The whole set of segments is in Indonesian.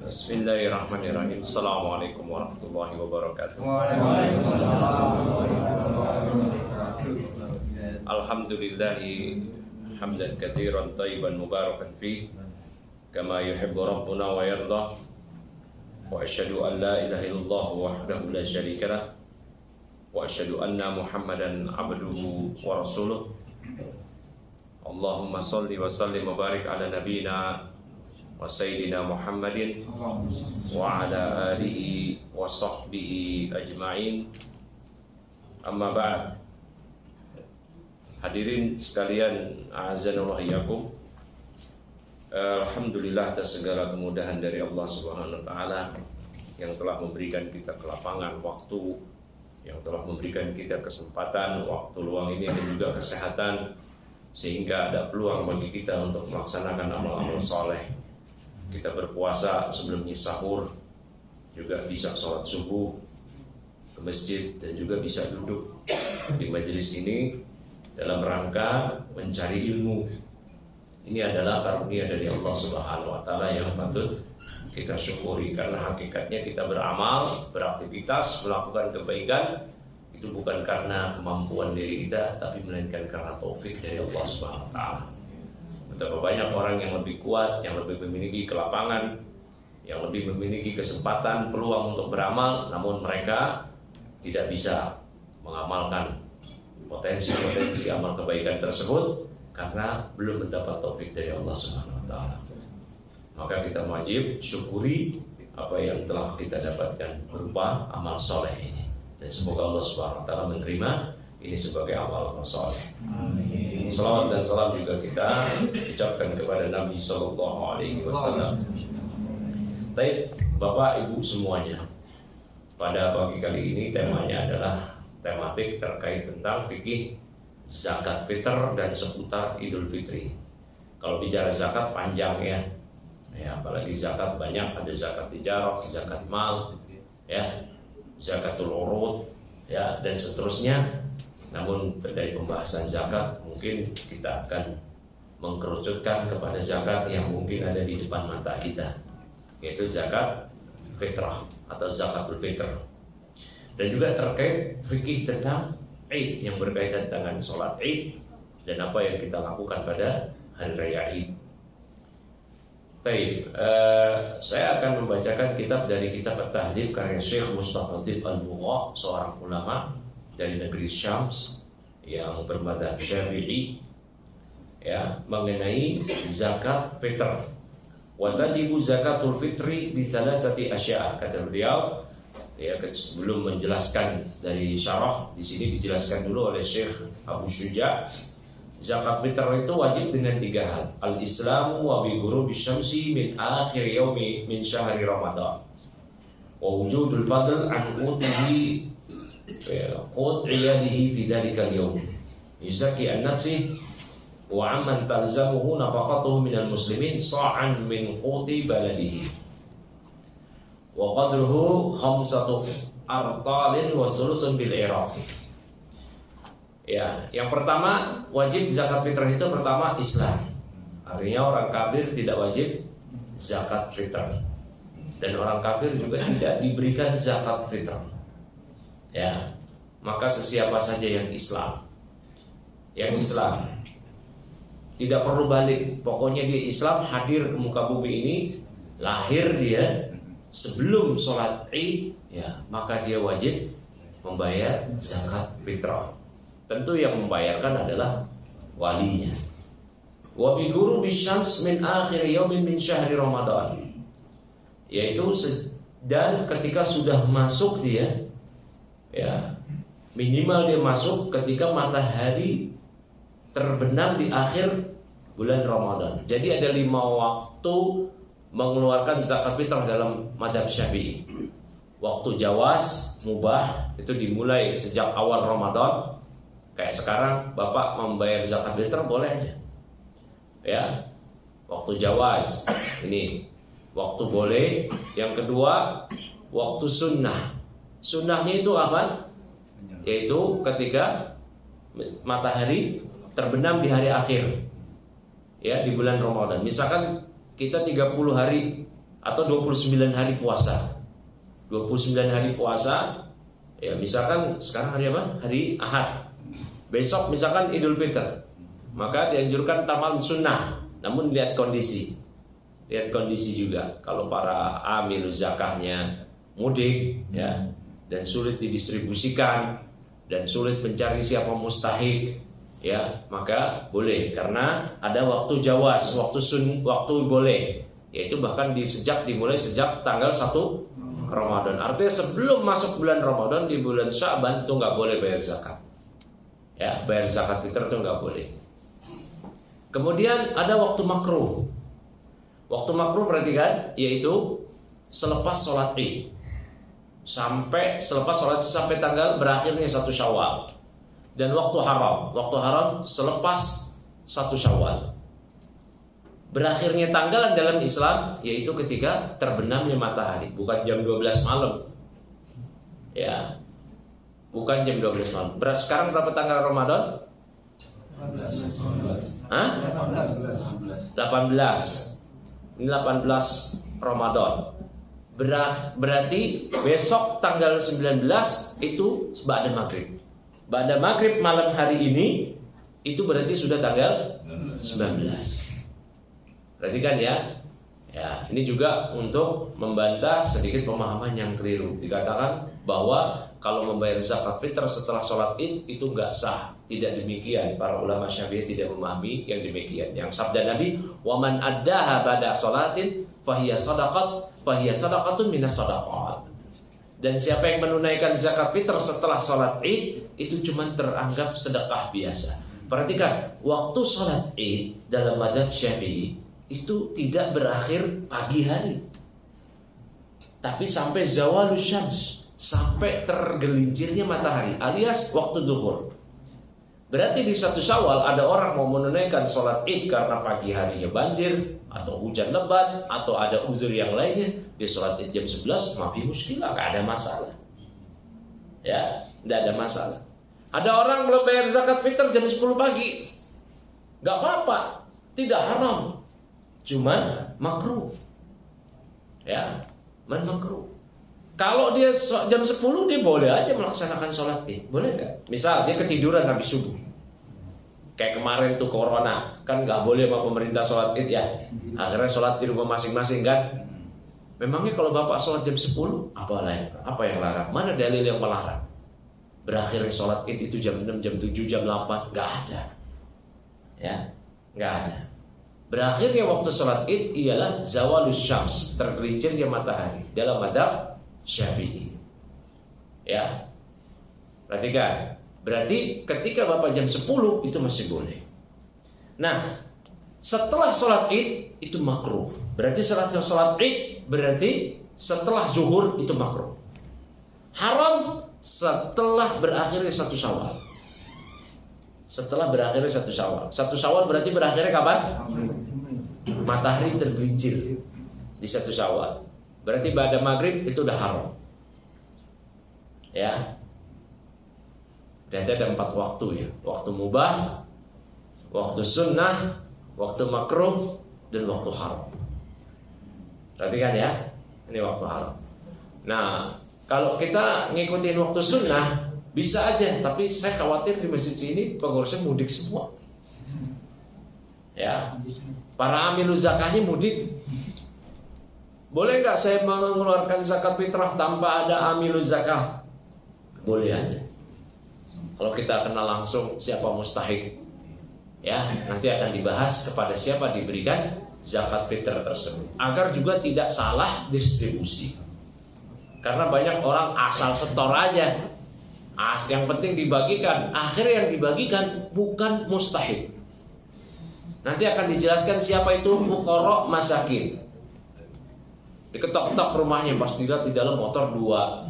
Bismillahirrahmanirrahim. Assalamualaikum warahmatullahi wabarakatuh. Alhamdulillahi hamdan katsiran thayyiban mubarakan fi kama yuhibbu rabbuna wa yarda. Wa asyhadu an la ilaha illallah wahdahu la syarika lah. Wa asyhadu anna Muhammadan abduhu wa rasuluh. Allahumma shalli wa sallim wa barik ala nabiyyina wa sayyidina Muhammadin wa ala alihi wa sahbihi ajma'in. Amma ba'd. Hadirin sekalian, a'azanallahu iyyakum. Alhamdulillah atas segala kemudahan dari Allah Subhanahu wa taala yang telah memberikan kita kelapangan waktu, yang telah memberikan kita kesempatan waktu luang ini dan juga kesehatan, sehingga ada peluang bagi kita untuk melaksanakan amal-amal saleh. Kita berpuasa sebelumnya sahur, juga bisa sholat subuh ke masjid, dan juga bisa duduk di majelis ini dalam rangka mencari ilmu. Ini adalah karunia dari Allah Subhanahu wa taala yang patut kita syukuri, karena hakikatnya kita beramal, beraktivitas, melakukan kebaikan itu bukan karena kemampuan diri kita, tapi melainkan karena taufik dari Allah Subhanahu wa taala. Betapa banyak orang yang lebih kuat, yang lebih memiliki kelapangan, yang lebih memiliki kesempatan, peluang untuk beramal, namun mereka tidak bisa mengamalkan potensi-potensi amal kebaikan tersebut karena belum mendapat taufik dari Allah Subhanahu wa taala. Maka kita wajib syukuri apa yang telah kita dapatkan berupa amal soleh ini, dan semoga Allah Subhanahu wa taala menerima ini sebagai amal soleh. Amin. Salawat dan salam juga kita ucapkan kepada Nabi Sallallahu Alaihi Wasallam. Baik, Bapak Ibu semuanya, pada pagi kali ini temanya adalah tematik terkait tentang fikih zakat fitr dan seputar Idul Fitri. Kalau bicara zakat panjang ya, apalagi zakat banyak, ada zakat tijarah, zakat mal, zakatul urud, dan seterusnya. Namun dari pembahasan zakat mungkin kita akan mengkerucutkan kepada zakat yang mungkin ada di depan mata kita, yaitu zakat fitrah atau zakatul fitr. Dan juga terkait fikih tentang Id yang berkaitan dengan sholat Id dan apa yang kita lakukan pada hari raya Id. Baik, saya akan membacakan kitab dari kitab At-Tahdzib karya Syekh Mustafadzib Al-Bugha, seorang ulama dari negeri Syams yang bermadzhab Syafi'i, mengenai zakat fitr. Wa tajibu zakatul fitri bi salasati asya', kata beliau. Sebelum menjelaskan dari syarah, di sini dijelaskan dulu oleh Syekh Abu Syuja. Zakat fitr itu wajib dengan 3 hal. Al-Islamu wa bi ghurubi syamsi min akhir yaumi min syahri Ramadan. Wa wujudul fadl an qutihi qut iyadihi fi dzalikal yaum. Yuzaki an nafsihi wa amman talzamuhu nafaqatuhu minal muslimin sa'an min quti baladihi. Wa qadruhu 5 artalin wa sulusun bil Iraq. Yang pertama, wajib zakat fitrah itu pertama Islam. Artinya orang kafir tidak wajib zakat fitrah, dan orang kafir juga tidak diberikan zakat fitrah. Maka sesiapa saja yang Islam tidak perlu balik, pokoknya dia Islam, hadir ke muka bumi ini, lahir dia sebelum sholat Id, maka dia wajib membayar zakat fitrah. Tentu yang membayarkan adalah walinya. Wa bi ghurubi syams min akhir yaumin min syahri Ramadan, yaitu dan ketika sudah masuk dia, minimal dia masuk ketika matahari terbenam di akhir bulan Ramadan. Jadi ada 5 waktu mengeluarkan zakat fitrah dalam mazhab Syafi'i. Waktu jawaz, mubah, itu dimulai sejak awal Ramadan. Kayak sekarang Bapak membayar zakat fitrah boleh aja. Waktu jawaz, ini waktu boleh. Yang kedua, waktu sunnah. Sunnahnya itu apa? Yaitu ketika matahari terbenam di hari akhir, di bulan Ramadan. Misalkan kita 30 hari atau 29 hari puasa. 29 hari puasa, ya misalkan sekarang hari apa? Hari Ahad. Besok misalkan Idul Fitri, maka dianjurkan tamal sunnah. Namun lihat kondisi juga. Kalau para amil zakahnya mudik, ya, dan sulit didistribusikan dan sulit mencari siapa mustahik, ya, maka boleh karena ada waktu jawaz, waktu boleh, yaitu bahkan dimulai sejak tanggal 1 Ramadan. Artinya sebelum masuk bulan Ramadan di bulan Sya'ban itu nggak boleh bayar zakat. Ya, bayar zakat fitrah itu nggak boleh. Kemudian ada waktu makruh. Waktu makruh perhatikan, yaitu selepas sholat Id sampai tanggal berakhirnya 1 Syawal. Dan waktu haram selepas 1 Syawal. Berakhirnya tanggalan dalam Islam yaitu ketika terbenamnya matahari, bukan jam 12 malam. Ya. Bukan jam 12 malam. Sekarang berapa tanggal Ramadan? 18. Hah? 18. Ini 18 Ramadan. Berarti besok tanggal 19 itu ba'da maghrib. Ba'da maghrib malam hari ini itu berarti sudah tanggal 19. Perhatikan ya. Ya, ini juga untuk membantah sedikit pemahaman yang keliru. Dikatakan bahwa kalau membayar zakat fitrah setelah sholat Id itu enggak sah. Tidak demikian. Para ulama Syafi'i tidak memahami yang demikian. Yang sabda Nabi, "Wa man addaha ba'da sholatin fahiya sadaqatun minas sadaqat." Dan siapa yang menunaikan zakat fitrah setelah sholat Id itu cuma teranggap sedekah biasa. Perhatikan, waktu sholat Id dalam mazhab Syafi'i itu tidak berakhir pagi hari, tapi sampai zawalus syams, sampai tergelincirnya matahari, alias waktu zuhur. Berarti di 1 Syawal ada orang mau menunaikan sholat Id karena pagi harinya banjir atau hujan lebat atau ada uzur yang lainnya, dia sholat Id jam 11, mafi muskilah, gak ada masalah. Ya, gak ada masalah. Ada orang belum bayar zakat fitr jam 10 pagi, gak apa-apa, tidak haram, cuman makruh. Ya, makruh. Kalau dia jam 10 dia boleh aja melaksanakan sholat Id, boleh nggak? Misal dia ketiduran habis subuh, kayak kemarin tuh corona, kan nggak boleh sama pemerintah sholat Id ya. Akhirnya sholat di rumah masing-masing kan. Memangnya kalau bapak sholat jam 10 apa yang larang? Mana dalil yang melarang? Berakhirnya sholat Id itu jam 6, jam 7, jam 8, nggak ada. Ya, nggak ada. Berakhirnya waktu sholat Id ialah zawalus syams, tergelincirnya matahari dalam mazhab Syafi'i. Ya, perhatikan. Berarti ketika bapak jam 10 itu masih boleh. Nah, setelah sholat Id itu makruh. Berarti setelah sholat Id berarti setelah zuhur itu makruh. Haram setelah berakhirnya 1 Syawal. Setelah berakhirnya 1 Syawal. 1 Syawal berarti berakhirnya kapan? Matahari tergelincir di 1 Syawal. Berarti pada maghrib itu udah haram. Ya. Berarti ada 4 waktu ya. Waktu mubah, waktu sunnah, waktu makruh, dan waktu haram. Perhatikan ya. Ini waktu haram. Nah, kalau kita ngikutin waktu sunnah bisa aja, tapi saya khawatir di masjid sini pengurusnya mudik semua. Ya. Para amil zakahnya mudik. Boleh nggak saya mengeluarkan zakat fitrah tanpa ada amil zakah? Boleh aja. Kalau kita kenal langsung siapa mustahik, ya nanti akan dibahas kepada siapa diberikan zakat fitrah tersebut, agar juga tidak salah distribusi. Karena banyak orang asal setor aja, yang penting dibagikan. Akhirnya yang dibagikan bukan mustahik. Nanti akan dijelaskan siapa itu fuqara masakin. Diketok-ketok rumahnya, pas dilihat di dalam motor 2.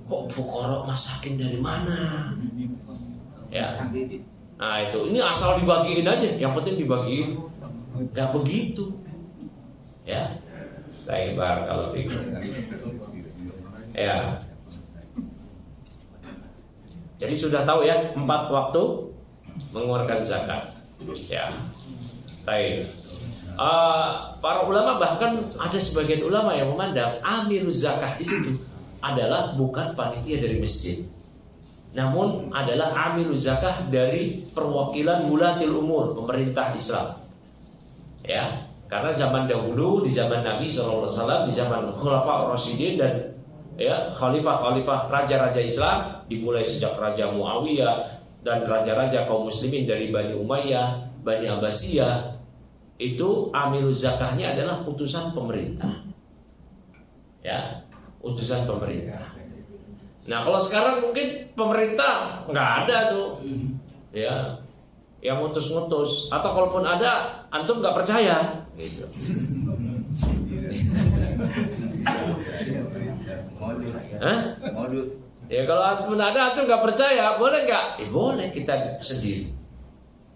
Kok fuqara masakin dari mana? Ya. Nah itu, ini asal dibagiin aja, yang penting dibagiin. Gak begitu. Ya. Taibar kalau pikir. Ya. Jadi sudah tahu ya 4 waktu mengeluarkan zakat. Ya. Baik. Para ulama, bahkan ada sebagian ulama yang memandang amiruz zakah di situ adalah bukan panitia dari masjid, namun adalah amiruz zakah dari perwakilan wulatil umur, pemerintah Islam. Ya, karena zaman dahulu, di zaman Nabi SAW, di zaman Khulafaur Rasyidin dan ya khalifah-khalifah raja-raja Islam, dimulai sejak Raja Muawiyah dan raja-raja kaum muslimin dari Bani Umayyah, Bani Abbasiyah, itu amiruz zakahnya adalah utusan pemerintah. Ya, utusan pemerintah. Nah, kalau sekarang mungkin pemerintah nggak ada tuh, ya, yang ngutus-ngutus. Atau kalaupun ada, antum nggak percaya, gitu. Modus. Ya, kalau antum ada, antum nggak percaya, boleh nggak? Boleh, kita sendiri,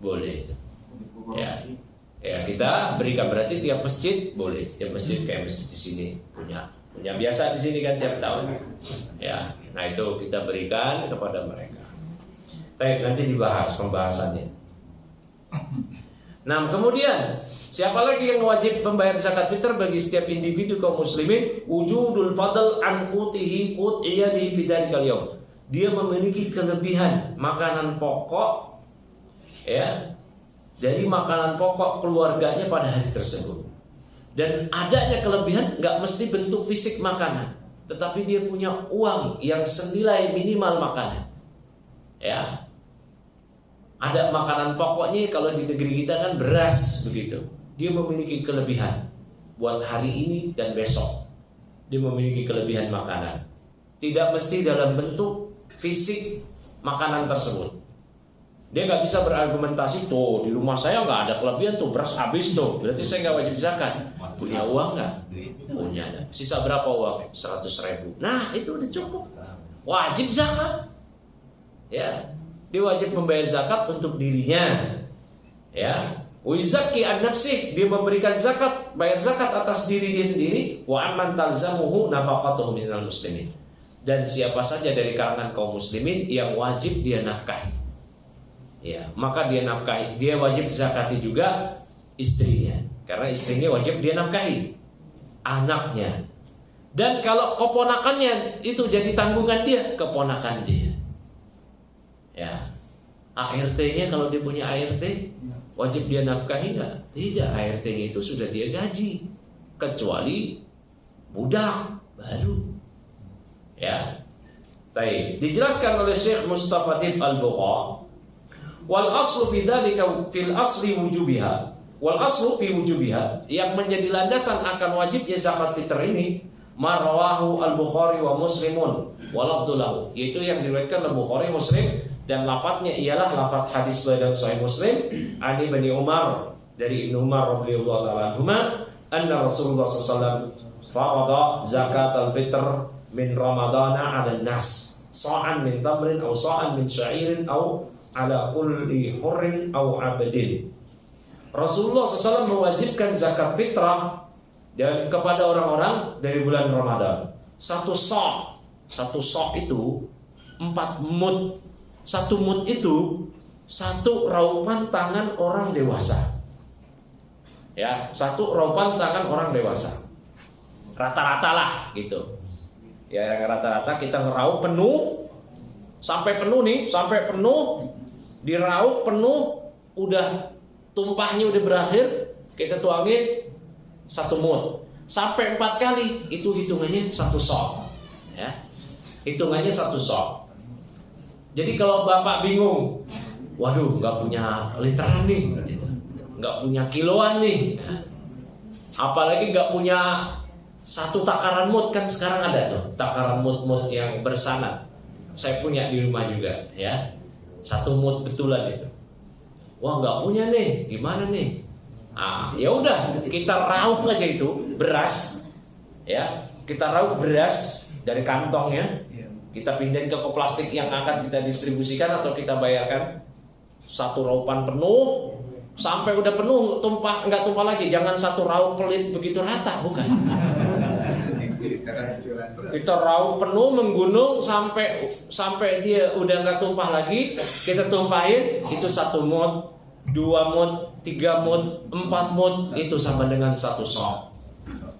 boleh. Ya. Ya, kita berikan, berarti tiap masjid boleh, tiap masjid kayak masjid di sini punya biasa di sini kan tiap tahun. Ya, nah itu kita berikan kepada mereka. Baik, nanti dibahas pembahasannya. Nah, kemudian siapa lagi yang wajib membayar zakat fitr bagi setiap individu kaum muslimin? Wujudul fadl an qutihi qut iyadihi bidzalikal yaum. Dia memiliki kelebihan makanan pokok, ya, dari makanan pokok keluarganya pada hari tersebut. Dan adanya kelebihan nggak mesti bentuk fisik makanan, tetapi dia punya uang yang senilai minimal makanan. Ya, ada makanan pokoknya, kalau di negeri kita kan beras begitu. Dia memiliki kelebihan buat hari ini dan besok. Dia memiliki kelebihan makanan. Tidak mesti dalam bentuk fisik makanan tersebut. Dia nggak bisa berargumentasi, tuh di rumah saya nggak ada kelebihan tuh, beras habis tuh, berarti saya nggak wajib zakat. Punya uang nggak? Punya. Sisa berapa uang? 100.000. Nah, itu udah cukup. Wajib zakat. Ya, dia wajib membayar zakat untuk dirinya. Ya, wizaki an nafsih, dia memberikan zakat, bayar zakat atas diri dia sendiri. Wa amman talzamuhu nafaqatuhu minal muslimin. Dan siapa saja dari kalangan kaum muslimin yang wajib dia nafkahi. Ya, maka dia nafkahi, dia wajib zakati juga istrinya, karena istrinya wajib dia nafkahi, anaknya. Dan kalau keponakannya itu jadi tanggungan dia, keponakan dia. Ya, ART-nya kalau dia punya ART, wajib dia nafkahi nggak? Tidak, ART-nya itu sudah dia gaji, kecuali budak baru. Ya, baik. Dijelaskan oleh Syekh Mustafa Tib Al-Buqa. Wal aslu fi dzalika fil asli wujubiha. Wal aslu fi wujubiha, yang menjadi landasan akan wajibnya zakat fitr ini, ma rawahu Al-Bukhari wa Muslimun wa lafdzuhu, yaitu yang diriwayatkan oleh Bukhari, Muslim, dan lafadznya ialah lafadz hadis dalam Sahih Muslim, ani Bani Umar, dari Ibnu Umar radhiyallahu taala anhuma, anna Rasulullah sallallahu alaihi wasallam farada zakat al-fitr min Ramadana 'ala an-nas, sa'an min tamrin aw sa'an min sya'irin aw ala kulli hurrin aw abdin. Rasulullah SAW mewajibkan zakat fitrah dan kepada orang-orang dari bulan Ramadan. Satu sok itu 4 mud. 1 mud itu 1 raupan tangan orang dewasa. Ya, 1 raupan tangan orang dewasa. Rata-rata lah gitu. Ya, rata-rata kita ngeraup penuh, sampai penuh nih, sampai penuh. Diraup penuh, udah tumpahnya udah berakhir, kita tuangin 1 mud. Sampai 4 kali, itu hitungannya 1 sok. Ya, hitungannya 1 sok. Jadi kalau bapak bingung, waduh nggak punya literan nih, nggak punya kiloan nih, apalagi nggak punya 1 takaran mud, kan sekarang ada tuh takaran mud yang bersanad. Saya punya di rumah juga, ya. 1 mud betulan itu. Wah, nggak punya nih, gimana nih? Ya udah, kita raup aja itu beras, ya. Kita raup beras dari kantongnya, kita pindahin ke plastik yang akan kita distribusikan atau kita bayarkan. 1 raupan penuh, sampai udah penuh, nggak tumpah lagi. Jangan 1 raup pelit begitu rata, bukan. Kita raup penuh menggunung sampai dia udah nggak tumpah lagi, kita tumpahin, itu 1 mud. 2 mud, 3 mud, 4 mud, itu sama dengan 1 sok.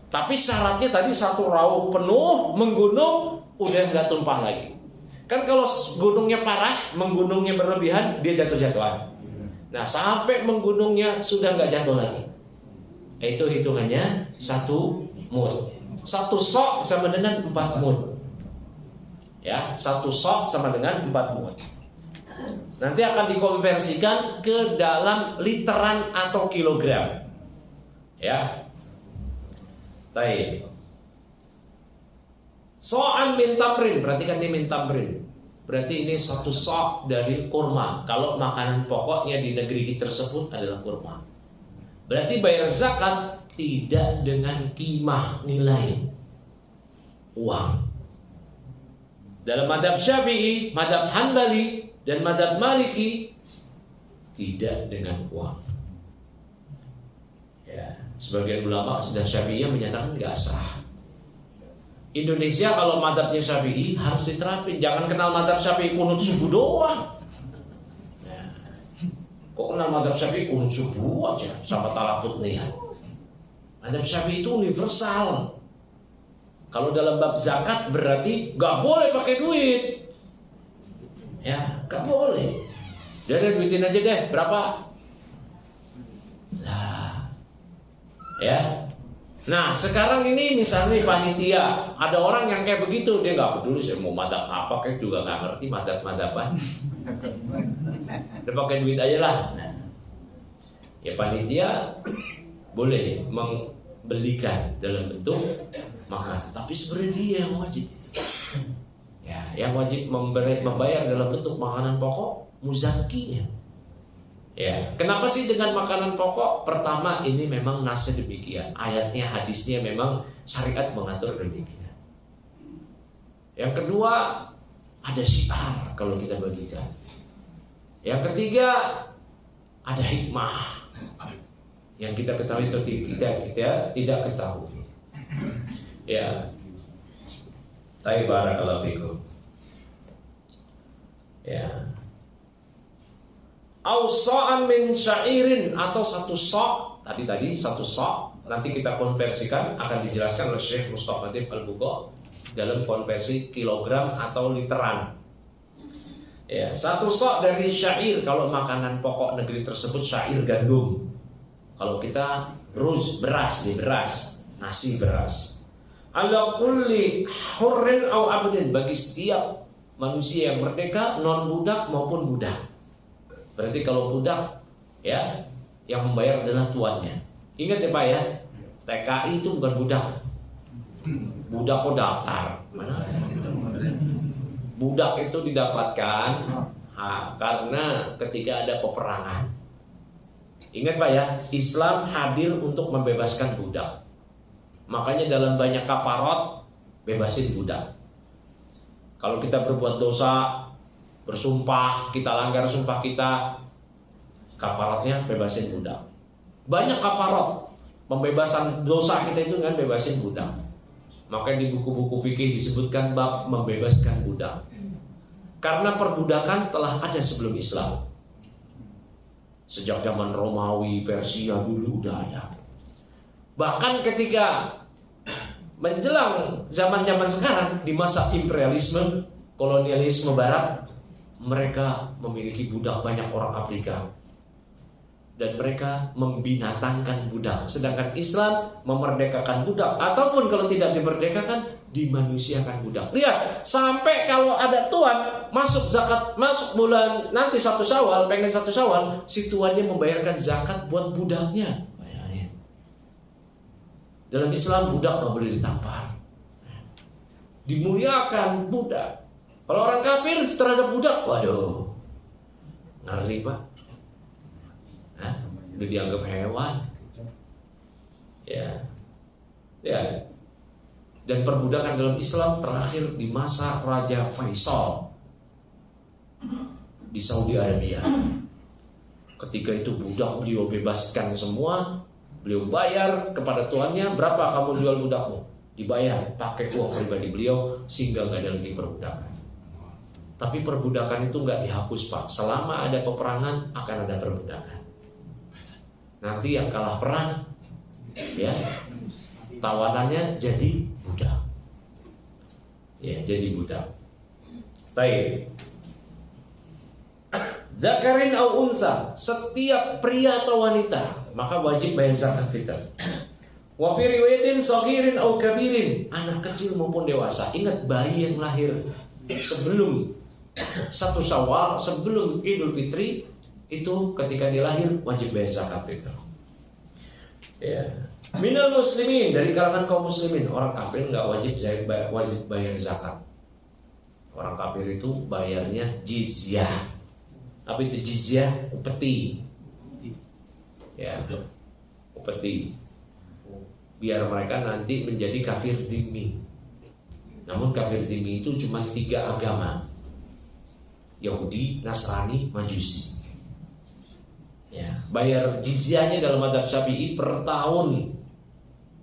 Tapi syaratnya tadi 1 rauh penuh menggunung, udah nggak tumpah lagi. Kan kalau gunungnya parah, menggunungnya berlebihan, dia jatuh-jatuhan. Nah, sampai menggunungnya sudah nggak jatuh lagi, itu hitungannya 1 mud. 1 sok sama dengan 4 mud. Ya, 1 sok sama dengan 4 mud. Nanti akan dikonversikan ke dalam literan atau kilogram. Ya. Baik. So'an min tamrin, perhatikan ini min tamrin. Berarti ini 1 sok dari kurma. Kalau makanan pokoknya di negeri tersebut adalah kurma. Berarti bayar zakat tidak dengan qimah nilai uang. Dalam mazhab Syafi'i, mazhab Hanbali, dan mazhab Maliki tidak dengan uang. Ya, sebagian ulama sudah Syafi'iyah menyatakan nggak sah. Indonesia kalau mazhabnya Syafi'i harus diterapin. Jangan kenal mazhab Syafi'i kunut subuh doang. Ya. Kok kenal mazhab Syafi'i kunut subuh aja sama talafut niat. Mazhab Syafi'i itu universal. Kalau dalam bab zakat berarti nggak boleh pakai duit. Ya, gak boleh. Dia duitin aja deh, berapa? Nah, ya. Nah, sekarang ini misalnya panitia, ada orang yang kayak begitu, dia gak peduli saya mau madhab apa, kayak juga gak ngerti madhab-madhaban. Dia pakai duit aja lah. Nah, ya panitia boleh membelikan dalam bentuk makan, tapi sebenarnya dia yang wajib. Ya, yang wajib membayar dalam bentuk makanan pokok muzakkinya. Ya, kenapa sih dengan makanan pokok? Pertama, ini memang nasnya demikian. Ayatnya, hadisnya memang syariat mengatur demikian. Yang kedua, ada syiar kalau kita bagikan. Yang ketiga, ada hikmah yang kita ketahui atau kita tidak ketahui. Ya. Tayyib barakallahu fikum. Ya. Ausa'an min syairin, atau 1 sok. Tadi 1 sok. Nanti kita konversikan, akan dijelaskan oleh Syekh Mustafa Al-Bugha dalam konversi kilogram atau literan. Ya, 1 sok dari syair. Kalau makanan pokok negeri tersebut syair gandum. Kalau kita ruz, beras, nasi beras. Ala kulli hurrin au abdin, bagi setiap manusia yang merdeka, non budak maupun budak. Berarti kalau budak, ya, yang membayar adalah tuannya. Ingat ya Pak ya, TKI itu bukan budak. Budak kok daftar. Mana? Budak itu didapatkan karena ketika ada peperangan. Ingat Pak ya, Islam hadir untuk membebaskan budak. Makanya dalam banyak kafarat bebasin budak. Kalau kita berbuat dosa, bersumpah, kita langgar sumpah kita, kafaratnya bebasin budak. Banyak kafarat pembebasan dosa kita itu kan bebasin budak. Makanya di buku-buku fikih disebutkan bab membebaskan budak. Karena perbudakan telah ada sebelum Islam. Sejak zaman Romawi, Persia dulu udah ada. Bahkan ketika menjelang zaman-zaman sekarang, di masa imperialisme, kolonialisme barat, mereka memiliki budak banyak orang Afrika. Dan mereka membinatangkan budak. Sedangkan Islam memerdekakan budak. Ataupun kalau tidak dimerdekakan, dimanusiakan budak. Lihat, sampai kalau ada tuan masuk zakat, masuk bulan nanti 1 Syawal, pengen 1 Syawal, si tuannya membayarkan zakat buat budaknya. Dalam Islam budak gak boleh ditampar. Dimuliakan budak. Kalau orang kafir terhadap budak, waduh, ngeri Pak. Udah dianggap hewan. Ya. Dan perbudakan dalam Islam terakhir di masa Raja Faisal di Saudi Arabia. Ketika itu budak beliau bebaskan semua. Beliau bayar kepada tuannya, berapa kamu jual budakmu? Dibayar pakai uang pribadi beliau, sehingga nggak ada lagi perbudakan. Tapi perbudakan itu nggak dihapus Pak. Selama ada peperangan akan ada perbudakan. Nanti yang kalah perang, ya, tawanannya jadi budak. Ya, jadi budak. Baik. Dzakarin au unsa, setiap pria atau wanita maka wajib bayar zakat fitrah. Wa fi riwayatin saghirin au kabirin, anak kecil maupun dewasa. Ingat, bayi yang lahir sebelum 1 Syawal, sebelum Idul Fitri, itu ketika dia lahir wajib bayar zakat fitrah. Ya. Minal muslimin, dari kalangan kaum muslimin. Orang kafir enggak wajib bayar zakat. Orang kafir itu bayarnya jizyah. Apa itu jizyah? Upeti. Ya, upeti. Biar mereka nanti menjadi kafir zimmi. Namun kafir zimmi itu cuma 3 agama: Yahudi, Nasrani, Majusi. Ya, bayar jizyahnya dalam mazhab Syafi'i per tahun.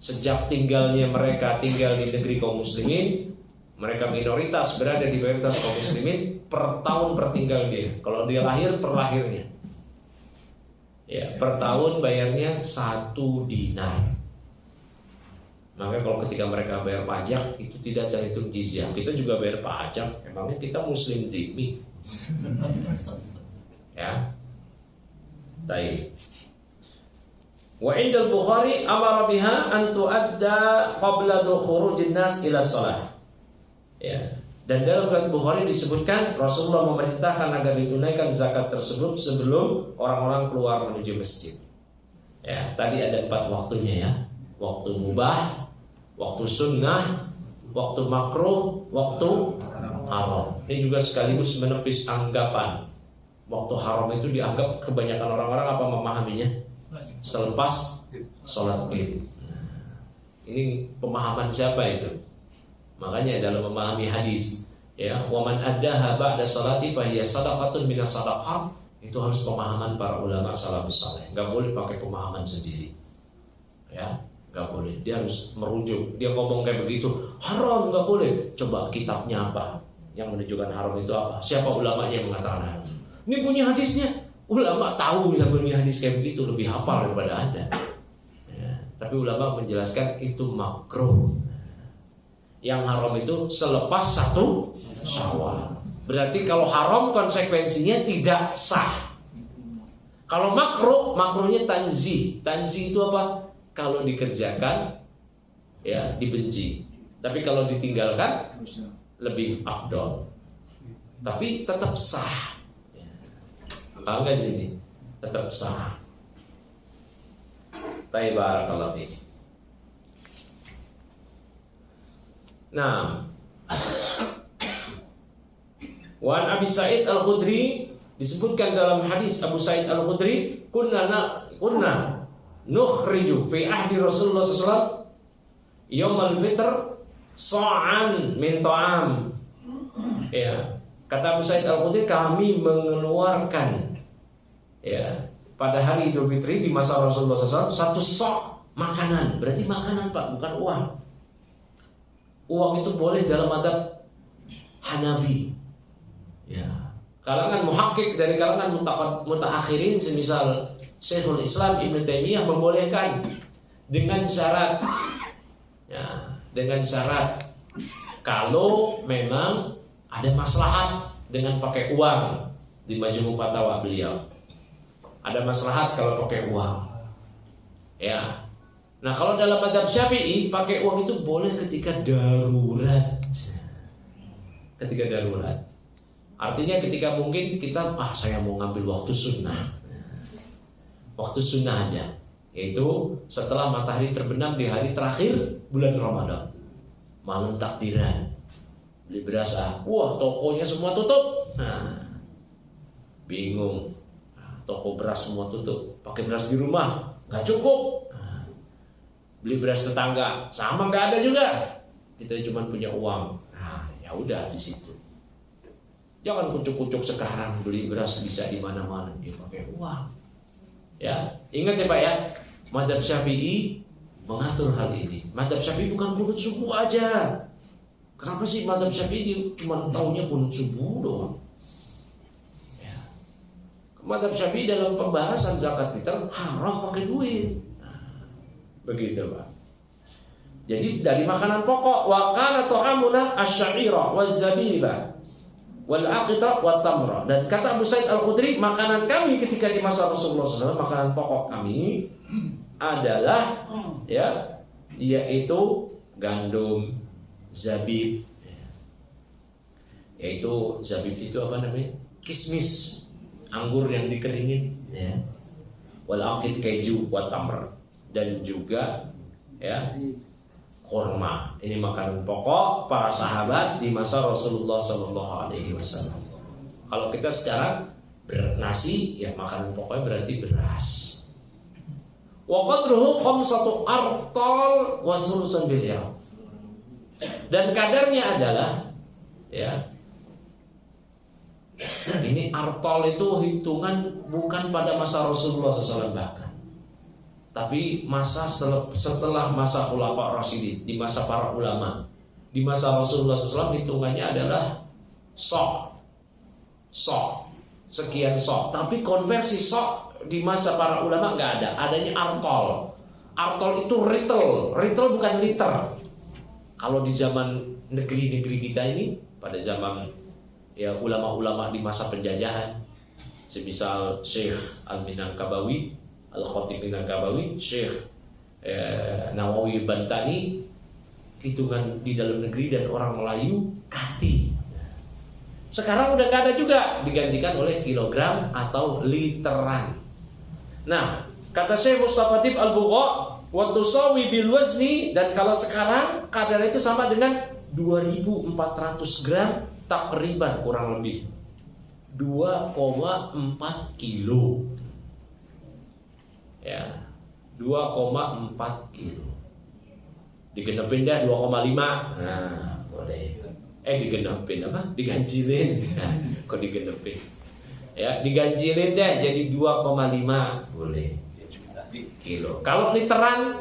Sejak tinggalnya mereka tinggal di negeri kaum muslimin, mereka minoritas, berada di mayoritas kaum muslimin, per tahun pertinggal dia. Kalau dia lahir, per lahirnya. Ya, per tahun bayarnya 1 dinar. Maka kalau ketika mereka bayar pajak, itu tidak terhitung jizyah. Kita juga bayar pajak. Emangnya kita muslim zimmi? Ya. Baik. Wa indal Bukhari amara biha an tuadda qabla khurujin nas ila shalah. Ya. Dan dalam riwayat Bukhari disebutkan Rasulullah memerintahkan agar ditunaikan zakat tersebut sebelum orang-orang keluar menuju masjid. Ya, tadi ada 4 waktunya ya. Waktu mubah, waktu sunnah, waktu makruh, waktu haram. Ini juga sekaligus menepis anggapan waktu haram itu dianggap kebanyakan orang-orang apa memahaminya? Selepas sholat Id. Ini pemahaman siapa itu? Makanya dalam memahami hadis, ya, waman addaha ba'da sholati fahiya shadaqatun minas shadaqat, itu harus pemahaman para ulama salafus saleh. Enggak boleh pakai pemahaman sendiri. Ya, enggak boleh. Dia harus merujuk. Dia ngomong kayak begitu, haram, enggak boleh. Coba kitabnya apa yang menunjukkan haram itu apa? Siapa ulamanya yang mengatakan haram? Ini punya hadisnya. Ulama tahu yang punya hadis kayak begitu, lebih hafal daripada Anda. Ya, tapi ulama menjelaskan itu makruh. Yang haram itu selepas 1 Syawal. Berarti kalau haram konsekuensinya tidak sah. Kalau makruh, makruhnya tanzih. Tanzih itu apa? Kalau dikerjakan, ya dibenci. Tapi kalau ditinggalkan, lebih afdol. Tapi tetap sah. Paham gak sini? Tetap sah. Barakallahu fiik. Nah, Wan Abi Sa'id Al-Khudri, disebutkan dalam hadis Abu Sa'id Al-Khudri, kunna nukhriju fi ahdi Rasulullah SAW yaumal fitr sa'an min ta'am. Ya, kata Abu Sa'id Al-Khudri, kami mengeluarkan, ya, pada hari Idul Fitri di masa Rasulullah SAW 1 sok makanan. Berarti makanan, Pak, bukan uang. Uang itu boleh dalam mazhab Hanafi. Ya, kalangan muhakkik dari kalangan mutaakhirin semisal Syekhul Islam Ibnu Taimiyah membolehkan dengan syarat, ya, dengan syarat kalau memang ada maslahat dengan pakai uang. Di Majmu' Fatawa beliau ada maslahat kalau pakai uang. Ya. Nah, kalau dalam mazhab Syafi'i pakai uang itu boleh ketika darurat. Ketika darurat. Artinya ketika mungkin kita saya mau ngambil waktu sunnah. Waktu sunnah aja. Yaitu setelah matahari terbenam di hari terakhir bulan Ramadan. Malam takbiran. Beli beras, wah tokonya semua tutup. Nah, bingung. Toko beras semua tutup. Pakai beras di rumah nggak cukup. Nah, beli beras tetangga sama nggak ada juga. Kita cuma punya uang. Nah, ya udah di situ. Jangan kucuk-kucuk sekarang beli beras bisa di mana-mana, dia pakai uang. Ya, ingat ya Pak ya, mazhab Syafi'i mengatur hal ini. Mazhab Syafi'i bukan kunut subuh aja. Kenapa sih mazhab Syafi'i cuma taunya kunut subuh doang? Ya. Mazhab Syafi'i dalam pembahasan zakat fitrah haram pakai duit. Begitu, Pak. Jadi dari makanan pokok, wa kana ta'amuna asy-sya'ira waz-zabiba wal aqita wat tamra. Dan kata Abu Sa'id Al-Khudri, makanan kami ketika di masa Rasulullah SAW, makanan pokok kami adalah yaitu gandum, zabib. Yaitu zabib itu apa namanya? Kismis, anggur yang dikeringin, ya. Wal aqid, keju, wat tamr, dan juga kurma. Ini makanan pokok para sahabat di masa Rasulullah SAW. Kalau kita sekarang nasi, ya makanan pokoknya berarti beras. Wa qadruhu 5 artal wa sulusun bil yaum. Dan kadarnya adalah ini artal itu hitungan bukan pada masa Rasulullah SAW bahkan, tapi masa setelah masa Khulafa Rasyidin, di masa para ulama. Di masa Rasulullah SAW hitungannya adalah sok, sekian sok. Tapi konversi sok di masa para ulama nggak ada. Adanya artol. Artol itu ritel bukan liter. Kalau di zaman negeri-negeri kita ini, pada zaman ulama-ulama di masa penjajahan, semisal Syekh Al-Minangkabawi, Al-Khatib Minangkabawi, Syekh Nawawi Bantani, hitungan di dalam negeri dan orang Melayu kati. Sekarang udah gak ada juga, digantikan oleh kilogram atau literan. Nah, kata Syekh Mustafa Tib Al-Bugha, wa tusawi bil wazni, dan kalau sekarang kadar itu sama dengan 2.400 gram takriban, kurang lebih 2,4 kilo. Ya, 2,4 kilo. Digenepin dah 2,5. Nah, boleh. Digenepin apa? Diganjilin. Kok digenepin? Ya, diganjilin deh jadi 2,5. Boleh. Kilo. Kalau literan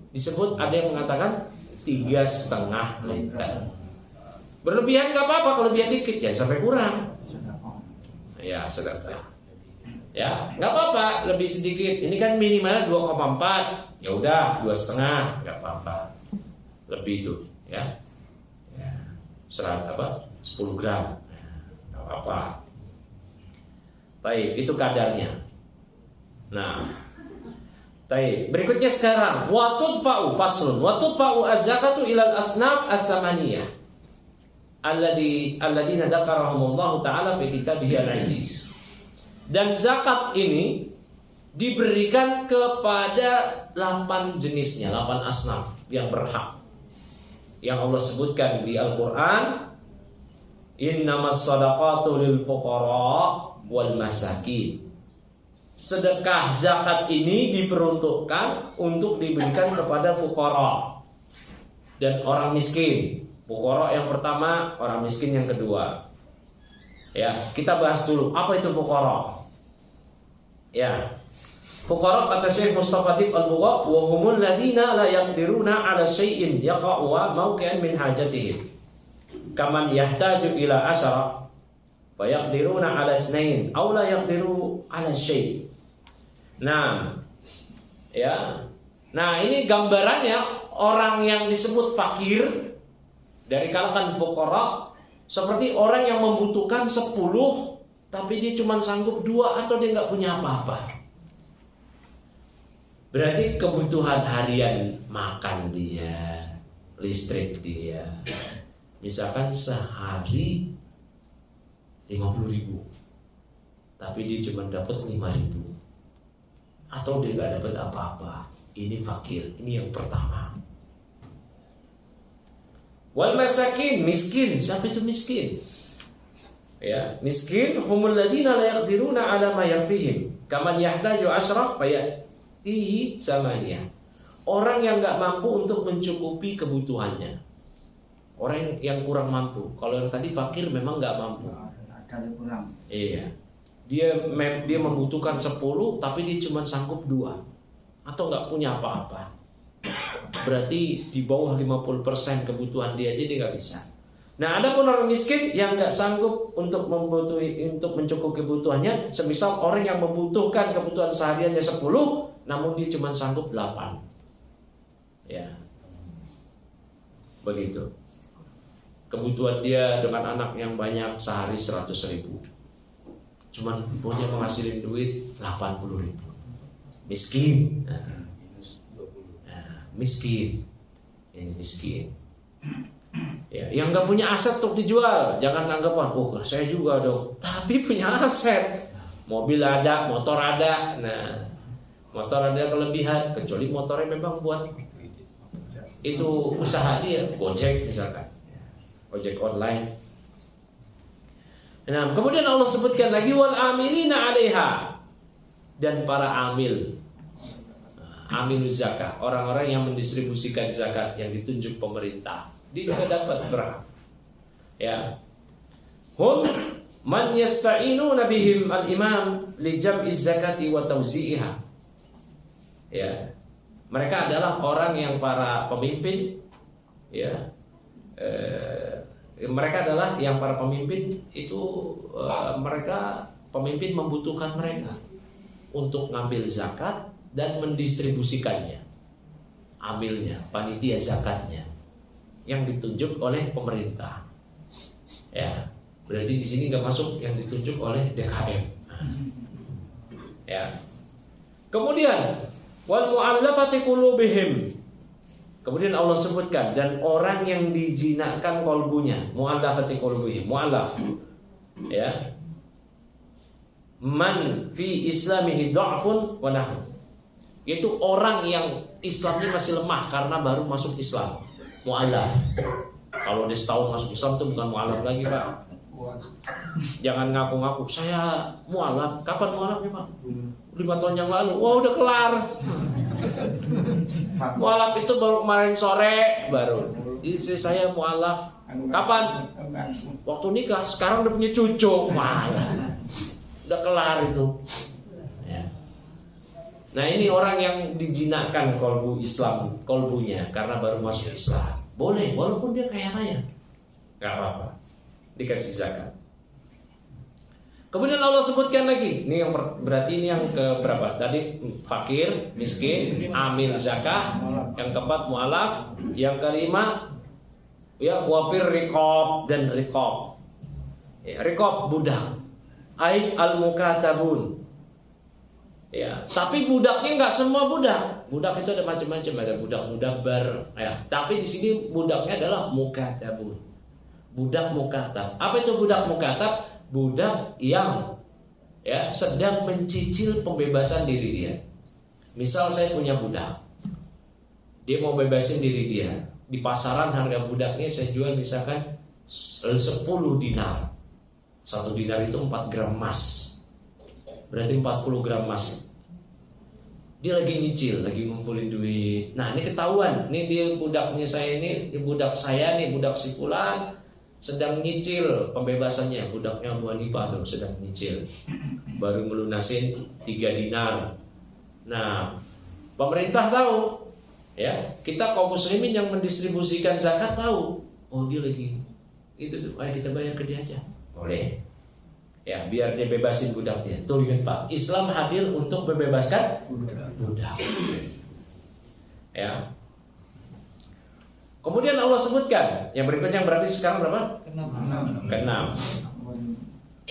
disebut, ada yang mengatakan 3,5 liter. Berlebihan nggak apa-apa, kelebihan dikit jangan sampai kurang. Ya, sedekah. Ya, nggak apa-apa, lebih sedikit. Ini kan minimalnya 2,4. Ya udah 2,5, nggak apa-apa. Lebih itu, ya. 10 gram. Nggak apa-apa. Baik, itu kadarnya. Nah, baik. Berikutnya sekarang, wa tudfa'u faslun. Wa tudfa'u az-zakatu ilal asnaf as-samaniyah. Alladziina dzakarahumullahu ta'ala fi kitabihil aziz. Dan zakat ini diberikan kepada 8 jenisnya, 8 asnaf yang berhak, yang Allah sebutkan di Al-Quran. Innamas shadaqatu lil fuqara wal masakin. Sedekah zakat ini diperuntukkan untuk diberikan kepada fuqara dan orang miskin. Fuqara yang pertama, orang miskin yang kedua. Ya, kita bahas dulu apa itu fuqara. Ya, fuqara kata Syekh Mustafa Tib Al-Bugha, wa humul ladzina la yaqdiruna 'ala syai'in yaqa'u mawqi'an min hajatihim. Kaman yahtaju ila asyara fa yaqdiruna 'ala isnain aw la yaqdiru 'ala syai'. Nah, ya. Nah, ini gambarannya orang yang disebut fakir dari kalangan fuqara, seperti orang yang membutuhkan 10 tapi dia cuma sanggup 2 atau dia nggak punya apa-apa. Berarti kebutuhan harian makan dia, listrik dia, misalkan sehari 50.000, tapi dia cuma dapat 5.000, atau dia nggak dapat apa-apa. Ini fakir, ini yang pertama. Wal masakin, miskin. Siapa itu miskin? Ya, miskin humul ladzina la yaqdiruna 'ala ma yakfihim. Kaman yahtaju asyraf fayatihi samaniyah. Orang yang enggak mampu untuk mencukupi kebutuhannya. Orang yang kurang mampu. Kalau yang tadi fakir memang enggak mampu. Ada kurang. Iya. Dia membutuhkan 10 tapi dia cuma sanggup 2 atau enggak punya apa-apa. Berarti di bawah 50% kebutuhan dia aja dia nggak bisa. Nah, ada pun orang miskin yang nggak sanggup untuk mencukupi kebutuhannya, semisal orang yang membutuhkan kebutuhan sehariannya 10, namun dia cuma sanggup 8. Ya, begitu. Kebutuhan dia dengan anak yang banyak sehari 100.000, cuman punya menghasilin duit 80.000. Miskin. Miskin. Ini miskin. Ya, yang nggak punya aset untuk dijual, jangan anggapan, oh saya juga dong. Tapi punya aset, mobil ada, motor ada. Nah, motor ada kelebihan, kecuali motornya memang buat itu usaha dia, Gojek misalkan, ojek online. Nah, kemudian Allah sebutkan lagi wal amilina 'alaiha, dan para amil zakat, orang-orang yang mendistribusikan zakat yang ditunjuk pemerintah. Dia juga dapat berhak. Ya. Hum man yasta'inuna bihim al-imam li jam'iz zakati wa tawzi'iha. Ya. Mereka adalah orang yang para pemimpin, ya. Mereka adalah yang para pemimpin itu mereka pemimpin membutuhkan mereka untuk ngambil zakat dan mendistribusikannya. Amilnya, panitia zakatnya yang ditunjuk oleh pemerintah. Ya, berarti di sini nggak masuk yang ditunjuk oleh DKM. Ya. Kemudian wal mu'allafati qulubihim. Kemudian Allah sebutkan dan orang yang dijinakkan kolbunya, mu'allafati qulubihim, mu'allaf. Ya. Man fi islamihi dha'fun wa nahu. Itu orang yang Islamnya masih lemah karena baru masuk Islam. Mu'alaf. Kalau dia setahun masuk Islam itu bukan mu'alaf lagi, Pak. Jangan ngaku-ngaku saya mu'alaf. Kapan mu'alafnya, Pak? 5 tahun yang lalu. Wah, udah kelar. Mu'alaf itu baru kemarin sore baru. Istri saya mu'alaf. Kapan? Waktu nikah. Sekarang udah punya cucu. Mu'alaf. Udah kelar itu. Ya. Nah, ini orang yang dijinakkan kolbu Islam, kolbunya karena baru masuk Islam. Boleh, walaupun dia kaya raya, nggak apa-apa, dikasih zakat. Kemudian Allah sebutkan lagi, ini yang berarti ini yang ke berapa? Tadi fakir, miskin, amil zakah, yang keempat mu'alaf, yang kelima ya wafir riqab dan riqab. Ya, riqab budak, ai al-mukatabun. Ya, tapi budaknya nggak semua budak. Budak itu ada macam-macam, ada budak mudabbar. Ya, tapi di sini budaknya adalah mukatabun. Budak mukatab. Apa itu budak mukatab? Budak yang ya sedang mencicil pembebasan diri dia. Misal saya punya budak, dia mau bebasin diri dia. Di pasaran harga budaknya saya jual misalkan 10 dinar. 1 dinar itu 4 gram emas. Berarti 40 gram emas. Dia lagi nyicil, lagi ngumpulin duit. Nah, ini ketahuan. Ini dia budaknya saya ini budak saya nih, budak si fulan sedang nyicil pembebasannya. Budaknya Abu Hanifah tuh sedang nyicil. Baru melunasin 3 dinar. Nah, pemerintah tahu. Ya, kita kaum muslimin yang mendistribusikan zakat tahu. Oh, dia lagi itu tuh, ayo kita bayar ke dia aja. Boleh. Ya, biar dia bebasin budaknya. Tuh lihat Pak, Islam hadir untuk membebaskan budak. Ya. Kemudian Allah sebutkan yang berikutnya, yang berarti sekarang berapa? Keenam.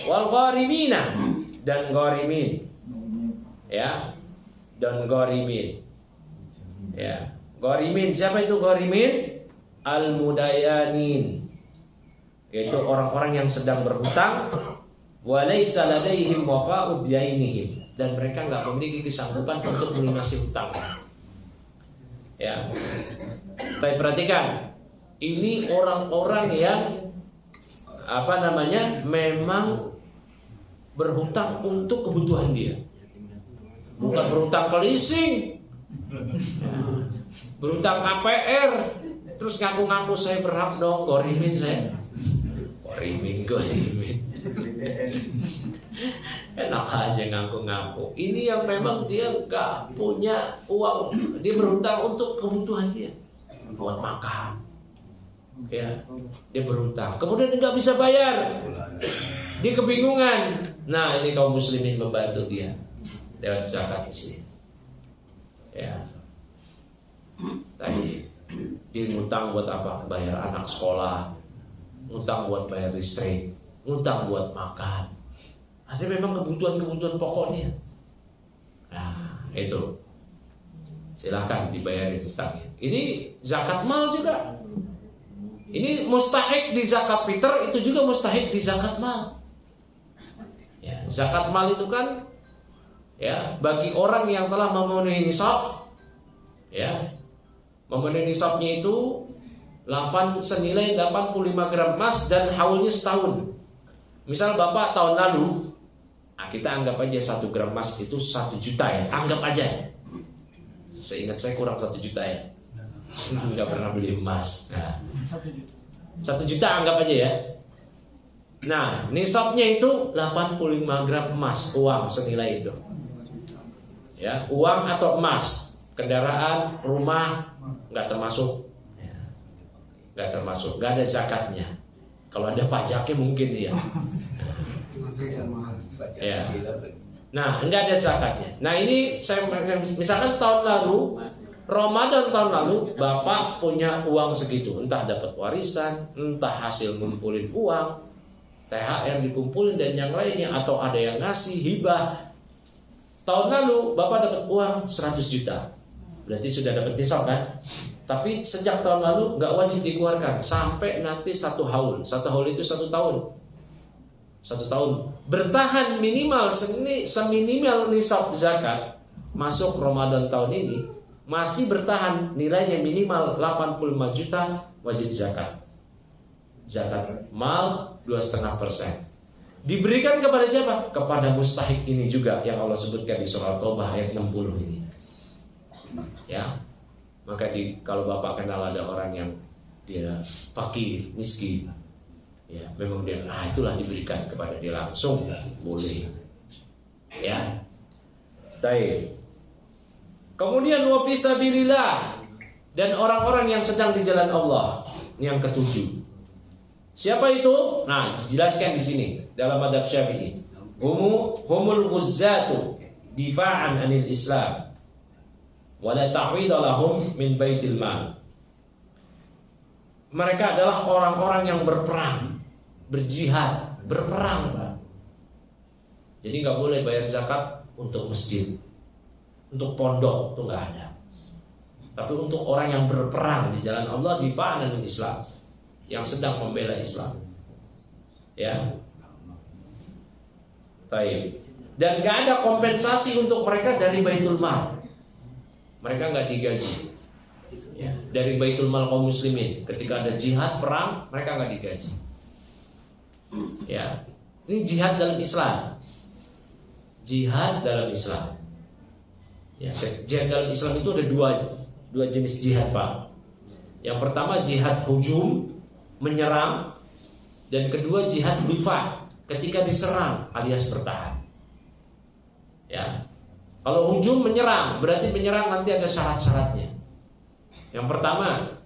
Wal gharimina, dan gharimin. Ya. Dan gharimin. Ya. Gharimin, siapa itu gharimin? Al-mudayanin. Yaitu orang-orang yang sedang berhutang. Walaysa ladaihim wafa'u biyainihim, dan mereka enggak memiliki kesanggupan untuk melunasi hutang. Ya. Baik, perhatikan. Ini orang-orang yang memang berhutang untuk kebutuhan dia. Bukan berhutang ke leasing. Berhutang KPR, terus ngaku-ngaku saya berhak dong, gharimin saya. Gharimin. Enak aja ngaku-ngaku. Ini yang memang dia gak punya uang, dia berhutang untuk kebutuhan dia, buat makan, Ya, dia berhutang. Kemudian dia nggak bisa bayar. Dia kebingungan. Nah, ini kaum muslimin membantu dia lewat zakat di sini. Ya. Tadi dia ngutang buat apa? Bayar anak sekolah, ngutang buat bayar listrik, ngutang buat makan. Artinya memang kebutuhan-kebutuhan pokoknya. Nah, itu. Silakan dibayarin hutangnya. Ini zakat mal juga. Ini mustahik di zakat fitr, itu juga mustahik di zakat mal. Ya, zakat mal itu kan ya bagi orang yang telah memenuhi nisab, ya, memenuhi nisabnya itu senilai 85 gram emas dan haulnya setahun. Misal Bapak tahun lalu, nah kita anggap aja 1 gram emas itu 1 juta ya, anggap aja. Seingat saya kurang 1 juta ya. Nggak pernah beli emas. Nah, 1 juta anggap aja ya. Nah, nisabnya itu 85 gram emas, uang senilai itu. Ya, uang atau emas, kendaraan, rumah nggak termasuk. Ya, nggak termasuk, nggak ada zakatnya. Kalau ada pajaknya mungkin ya. Ya. Nah, nggak ada zakatnya. Nah, ini saya misalkan tahun lalu, Ramadan tahun lalu, Bapak punya uang segitu, entah dapat warisan, entah hasil ngumpulin uang, THR dikumpulin dan yang lainnya, atau ada yang ngasih hibah. Tahun lalu Bapak dapat uang 100 juta, berarti sudah dapat nisab kan? Tapi sejak tahun lalu nggak wajib dikeluarkan sampai nanti 1 haul. 1 haul itu 1 tahun. 1 tahun bertahan minimal seminimal nisab zakat masuk Ramadan tahun ini masih bertahan nilainya minimal 85 juta wajib zakat. Zakat mal 2,5%. Diberikan kepada siapa? Kepada mustahik ini juga yang Allah sebutkan di surah Taubah ayat 60 ini. Ya. Maka kalau Bapak kenal ada orang yang dia fakir, miskin, ya, memang dia itulah diberikan kepada dia langsung boleh. Ya. Baik. Kemudian wa fisabilillah dan orang-orang yang sedang di jalan Allah. Ini yang ketujuh. Siapa itu? Nah, dijelaskan di sini dalam madhab Syafi'i. Humul ghuzzatu difa'an anil Islam wa la ta'wida lahum min baitil mal. Mereka adalah orang-orang yang berperang, berjihad, berperang. Jadi nggak boleh bayar zakat untuk masjid, untuk pondok itu nggak ada. Tapi untuk orang yang berperang di jalan Allah difa'an anil Islam, yang sedang membela Islam, ya, taib. Dan gak ada kompensasi untuk mereka dari baitul mal. Mereka gak digaji, ya, dari baitul mal kaum muslimin. Ketika ada jihad perang, mereka gak digaji. Ya, ini jihad dalam Islam. Jihad dalam Islam. Ya, jihad dalam Islam itu ada dua jenis jihad, Pak. Yang pertama jihad hujum, menyerang, dan kedua jihad difa, ketika diserang alias bertahan. Ya, kalau hujum menyerang, berarti menyerang nanti ada syarat-syaratnya. Yang pertama,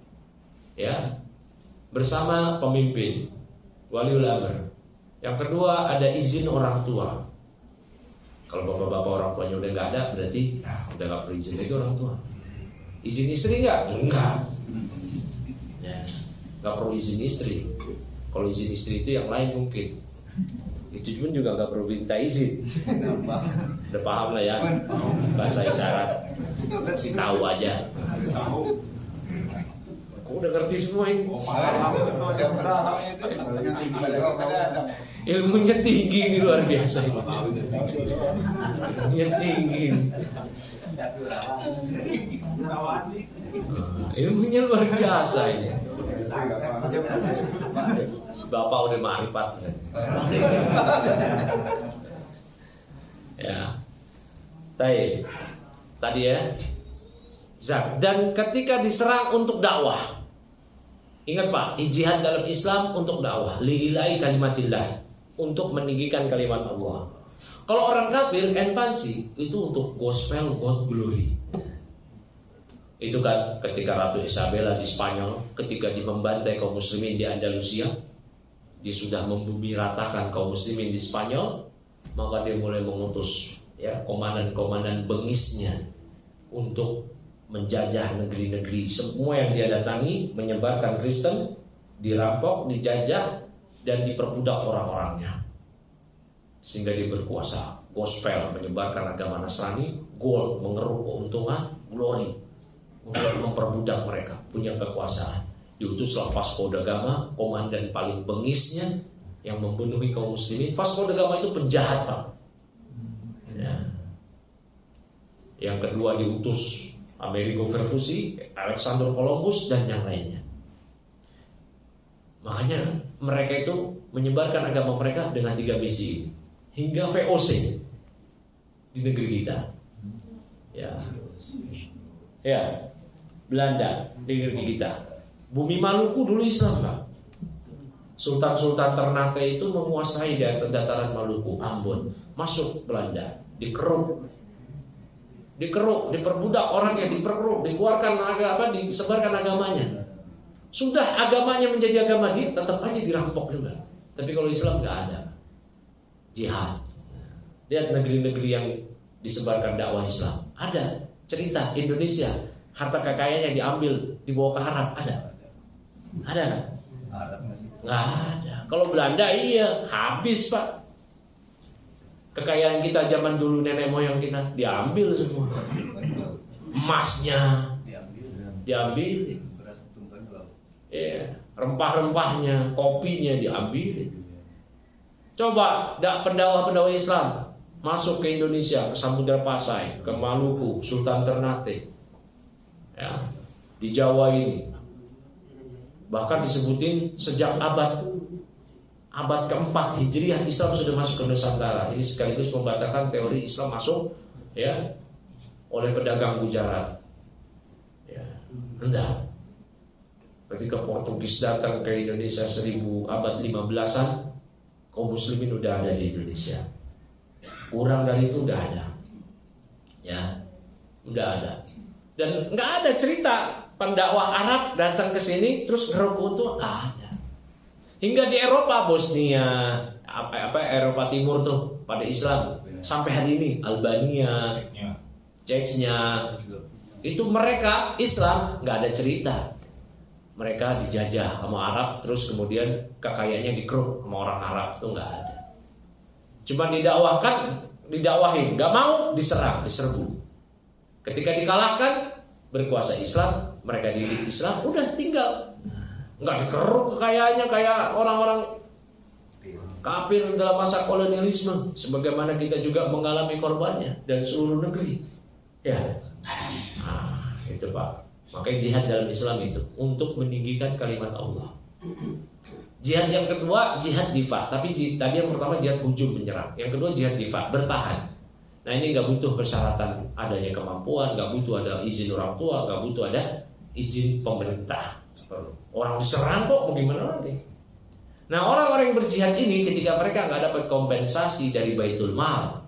ya, bersama pemimpin, waliul amr. Yang kedua ada izin orang tua. Kalau bapak-bapak orang tuanya udah nggak ada, berarti udah nggak perlu izin lagi orang tua. Izin istri nggak? Enggak. Ya. Gak perlu izin istri. Kalau izin istri itu yang lain mungkin. Itu pun juga gak perlu minta izin. Udah paham lah ya bahasa isyarat. Kasih tahu aja. Kok udah ngerti semua ini? Ilmunya tinggi ini, luar biasa. Ilmunya tinggi. Ilmunya luar biasa ini. Bapak udah ma'rifat. Ya. Tadi ya. Dan ketika diserang untuk dakwah. Ingat Pak, jihad dalam Islam untuk dakwah, lillahi kalimatillah, untuk meninggikan kalimat Allah. Kalau orang kafir, ekspansi itu untuk gospel, God glory. Itu kan ketika Ratu Isabella di Spanyol, ketika dia membantai kaum muslimin di Andalusia, dia sudah membumi ratakan kaum muslimin di Spanyol, maka dia mulai mengutus ya komandan-komandan bengisnya untuk menjajah negeri-negeri. Semua yang dia datangi menyebarkan Kristen, dirampok, dijajah, dan diperbudak orang-orangnya. Sehingga dia berkuasa. Gospel menyebarkan agama Nasrani, gold mengeruk keuntungan, glory untuk memperbudak mereka, punya kekuasaan. Diutuslah Vasco da Gama, komandan paling bengisnya yang membunuhi kaum muslimin. Vasco da Gama itu penjahat, Pak. Ya. Yang kedua diutus Amerigo Vespucci, Alexander Columbus, dan yang lainnya. Makanya mereka itu menyebarkan agama mereka dengan 3 misi hingga VOC di negeri kita. Ya, Belanda di negeri kita. Bumi Maluku dulu Islam, Pak. Sultan-sultan Ternate itu menguasai dataran Maluku, Ambon, masuk Belanda, dikeruk, diperbudak orangnya, diperkeruk, dikeluarkan disebarkan agamanya. Sudah agamanya menjadi agama dia, tetap aja dirampok juga. Tapi kalau Islam nggak ada, jihad. Lihat negeri-negeri yang disebarkan dakwah Islam. Ada cerita Indonesia, harta kekayaannya diambil dibawa ke Arab, ada nggak? Nggak ada. Kalau Belanda iya habis, Pak. Kekayaan kita zaman dulu nenek moyang kita diambil semua. Emasnya diambil. Rempah-rempahnya, kopinya diambil. Coba pendakwah-pendakwah Islam masuk ke Indonesia, ke Samudra Pasai, ke Maluku, Sultan Ternate, ya, di Jawa ini. Bahkan disebutin sejak abad keempat Hijriah Islam sudah masuk ke Nusantara. Ini sekaligus membatalkan teori Islam masuk ya oleh pedagang Gujarat. Ya, rendah. Ketika Portugis datang ke Indonesia abad 15-an, kaum muslimin udah ada di Indonesia. Kurang dari itu udah ada. Ya, udah ada. Dan nggak ada cerita pendakwah Arab datang ke sini terus ngeruk keuntungan, nggak ada. Hingga di Eropa, Bosnia, Eropa Timur tuh pada Islam sampai hari ini, Albania, Chechnya, itu mereka Islam nggak ada cerita. Mereka dijajah sama Arab, terus kemudian kekayaannya dikeruk sama orang Arab, itu nggak ada. Cuma didakwahin, nggak mau diserbu. Ketika dikalahkan, berkuasa Islam, mereka dididik Islam, udah tinggal, nggak dikeruk kekayaannya kayak orang-orang kafir dalam masa kolonialisme, sebagaimana kita juga mengalami korbannya dan seluruh negeri. Ya, itu Pak. Makanya jihad dalam Islam itu untuk meninggikan kalimat Allah. Jihad yang kedua jihad difa. Tapi tadi yang pertama jihad hujum menyerang. Yang kedua jihad difa, bertahan. Nah ini nggak butuh persyaratan adanya kemampuan, nggak butuh ada izin orang tua, nggak butuh ada izin pemerintah. Orang diserang kok, mau gimana lagi? Nah orang-orang yang berjihad ini ketika mereka nggak dapat kompensasi dari Baitul Mal,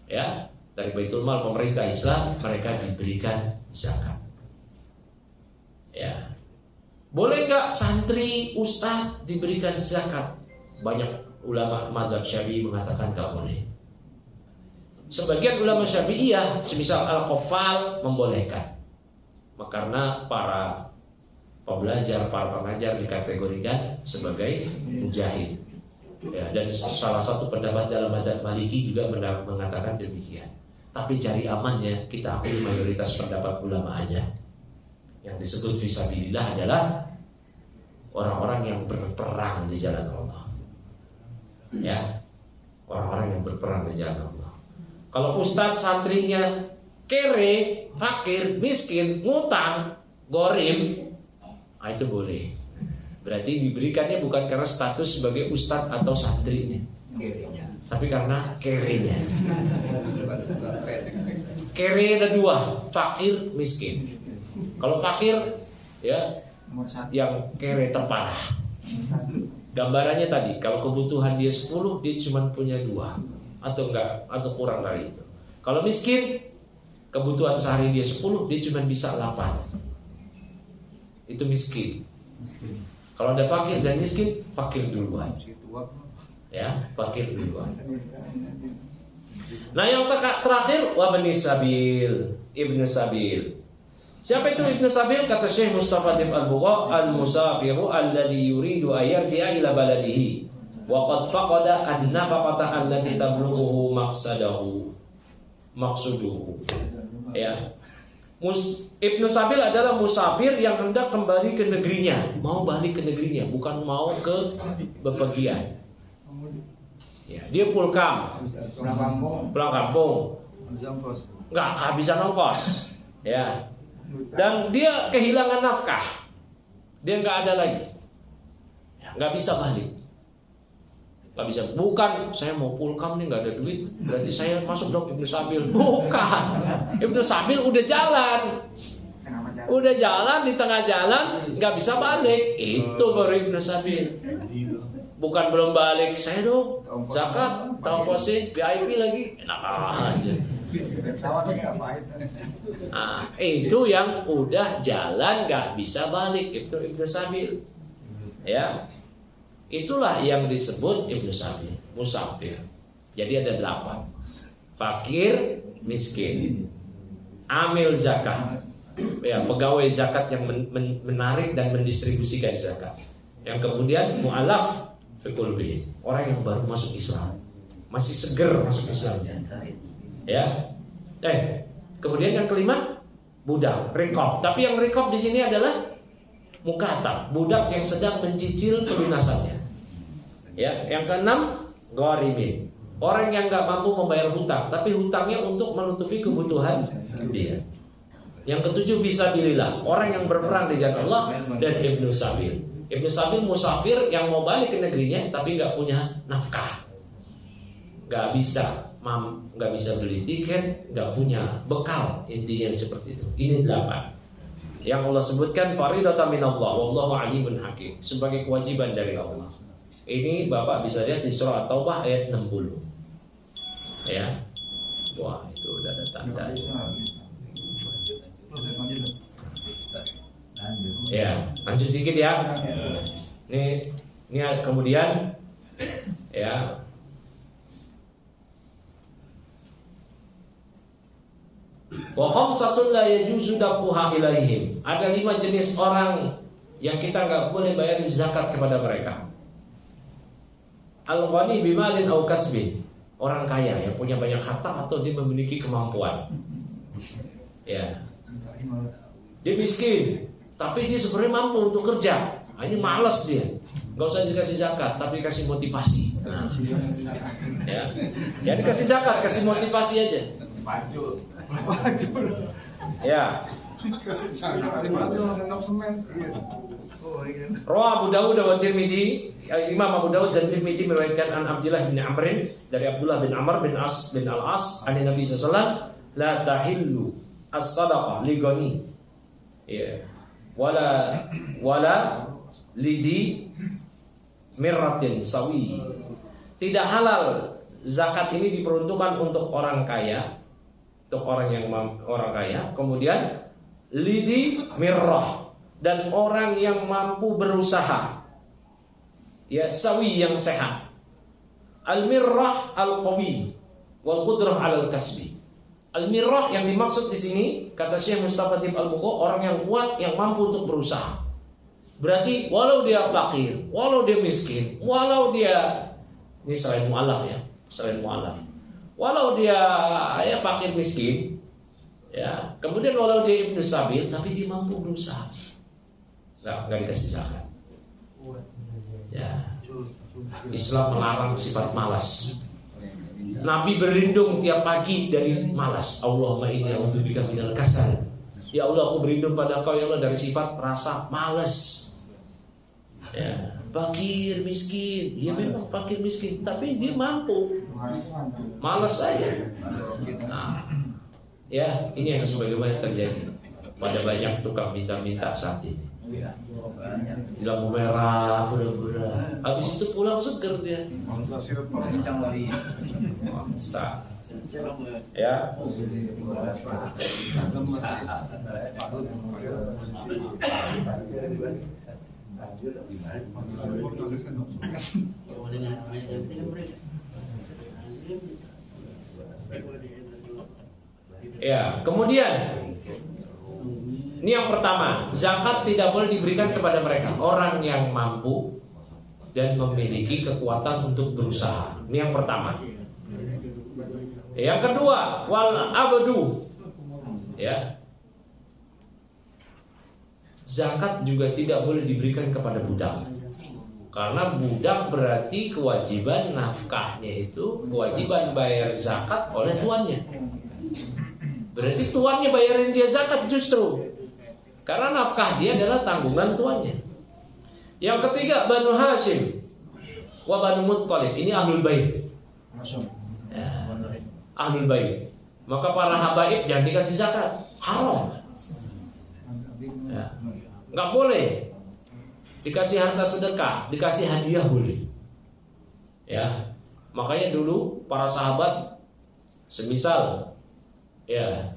ya dari Baitul Mal pemerintah Islam, mereka diberikan zakat. Ya, boleh nggak santri ustadz diberikan zakat? Banyak ulama mazhab Syafi'i mengatakan nggak boleh. Sebagian ulama Syafi'iyah, semisal Al-Qaffal, membolehkan. Karena para pembelajar, para pengajar dikategorikan sebagai mujahid. Ya, dan salah satu pendapat dalam mazhab Maliki juga mengatakan demikian. Tapi cari amannya kita akui mayoritas pendapat ulama aja. Yang disebut fisabilillah adalah orang-orang yang berperang di jalan Allah. Ya, orang-orang yang berperang di jalan Allah. Kalau ustadz santrinya kere, fakir, miskin, ngutang, gorim, itu boleh. Berarti diberikannya bukan karena status sebagai ustadz atau santrinya, tapi karena kerenya. Kere ada dua, fakir, miskin. Kalau fakir, ya, yang kere terparah. Gambarannya tadi, kalau kebutuhan dia 10, dia cuma punya 2 atau enggak, atau kurang dari itu. Kalau miskin, kebutuhan sehari dia 10, dia cuma bisa 8. Itu miskin. Kalau ada fakir dan miskin, fakir duluan. Ya, fakir duluan. Nah, yang terakhir wabni sabil, ibnu sabil. Siapa itu ibnu sabil? Kata Syekh Mustafa Dib Al-Bugha, al-musafiru alladhi yuridu ayarji'a ila baladihi wa qad faqada an-nafaqata allati tablughuhu maqsuduhu. Ya. Ibnu Sabil adalah musafir yang hendak kembali ke negerinya, mau balik ke negerinya, bukan mau ke bepergian. Ya, dia pulang kampung, nggak kehabisan ongkos, ya. Dan dia kehilangan nafkah, dia nggak ada lagi, ya, nggak bisa balik. Gak bisa, bukan saya mau pulkam nih nggak ada duit, berarti saya masuk dong Ibnu Sabil. Bukan, Ibnu Sabil udah jalan di tengah jalan nggak bisa balik, itu baru Ibnu Sabil. Bukan belum balik, saya dong zakat, tongkosin, VIP lagi, enak aja. Nah, itu yang udah jalan nggak bisa balik, itu Ibnu Sabil, ya. Itulah yang disebut Ibnu Sabil, musafir. Jadi ada 8. Fakir, miskin, amil zakat, ya, pegawai zakat yang menarik dan mendistribusikan zakat. Yang kemudian mu'alaf fi qulbi, orang yang baru masuk Islam, masih seger masuk Islamnya. Ya. Kemudian yang kelima, budak, rikob. Tapi yang rikob di sini adalah mukatab, budak yang sedang mencicil pelunasannya. Ya, yang keenam, gharimin, orang yang nggak mampu membayar hutang, tapi hutangnya untuk menutupi kebutuhan dia. Yang ketujuh, fisabilillah, orang yang berperang di jalan Allah. Dan Ibnu Sabil. Ibnu Sabil musafir yang mau balik ke negerinya, tapi nggak punya nafkah, nggak bisa beli tiket, nggak punya bekal, intinya seperti itu. Ini 8 yang Allah sebutkan faridatan minallah wallahu alimun hakim, sebagai kewajiban dari Allah. Ini Bapak bisa lihat di surah At-Taubah ayat 60. Ya. Wah, itu udah ada tanda. Ya, lanjut dikit ya. Ini kemudian ya. Wa khamsatun la yajuzu dafuha ilaihim. Ada 5 jenis orang yang kita nggak boleh bayar zakat kepada mereka. Al-ghani bimalin au kasbin, orang kaya yang punya banyak harta atau dia memiliki kemampuan. Ya. Dia miskin, tapi dia sebenarnya mampu untuk kerja. Ini malas dia. Gak usah dikasih zakat, tapi kasih motivasi. Nah. Ya. Jadi kasih zakat, kasih motivasi aja. Ya. Rawah Abu Dawud dan Tirmidzi, Imam Abu Dawud dan Tirmidzi meriwayatkan an Abdullah bin Amr, dari Abdullah bin Amr bin Al-As, an Nabi sallallahu alaihi wasallam, la tahillu as-sadaqah li ghani. Ya. Wala lidhi mirratin sawi. Tidak halal zakat ini diperuntukkan untuk orang kaya, untuk orang kaya, kemudian lidhi mirrah, dan orang yang mampu berusaha, ya, sawi, yang sehat. Al-mirrah al-qawi wal qudrah al-kasbi. Al-mirrah yang dimaksud di sini kata Syekh Mustafa Dib Al-Bugha, orang yang kuat, yang mampu untuk berusaha. Berarti walau dia fakir, walau dia miskin, walau dia, ini selain mu'alaf ya, selain mu'alaf, walau dia ya fakir miskin, ya, kemudian walau dia Ibnu Sabil, tapi dia mampu berusaha, nggak dikasih zakat. Ya, Islam melarang sifat malas. Nabi berlindung tiap pagi dari malas. Allahumma inni a'udzubika minal kasal. Ya Allah, aku berlindung pada Engkau ya Allah dari sifat rasa malas. Ya, fakir miskin, ya memang fakir miskin, tapi dia mampu. Malas saja. Nah, ya, ini yang sebagaimana terjadi pada banyak tukang minta-minta saat ini. Di lampu merah, pura-pura. Habis itu pulang seger dia. Ya. Ya, kemudian ini yang pertama, zakat tidak boleh diberikan kepada mereka, orang yang mampu dan memiliki kekuatan untuk berusaha. Ini yang pertama. Yang kedua, wal abdu. Ya. Zakat juga tidak boleh diberikan kepada budak. Karena budak berarti kewajiban nafkahnya itu kewajiban bayar zakat oleh tuannya. Berarti tuannya bayarin dia zakat justru. Karena nafkah dia adalah tanggungan tuannya. Yang ketiga, Banu Hashim wa Banu Muttalib. Ini ahlul bait. Ya, ahlul bait. Maka para habaib jangan dikasih zakat. Haram. Ya. Nggak boleh. Dikasih harta sedekah, dikasih hadiah boleh. Ya. Makanya dulu para sahabat semisal ya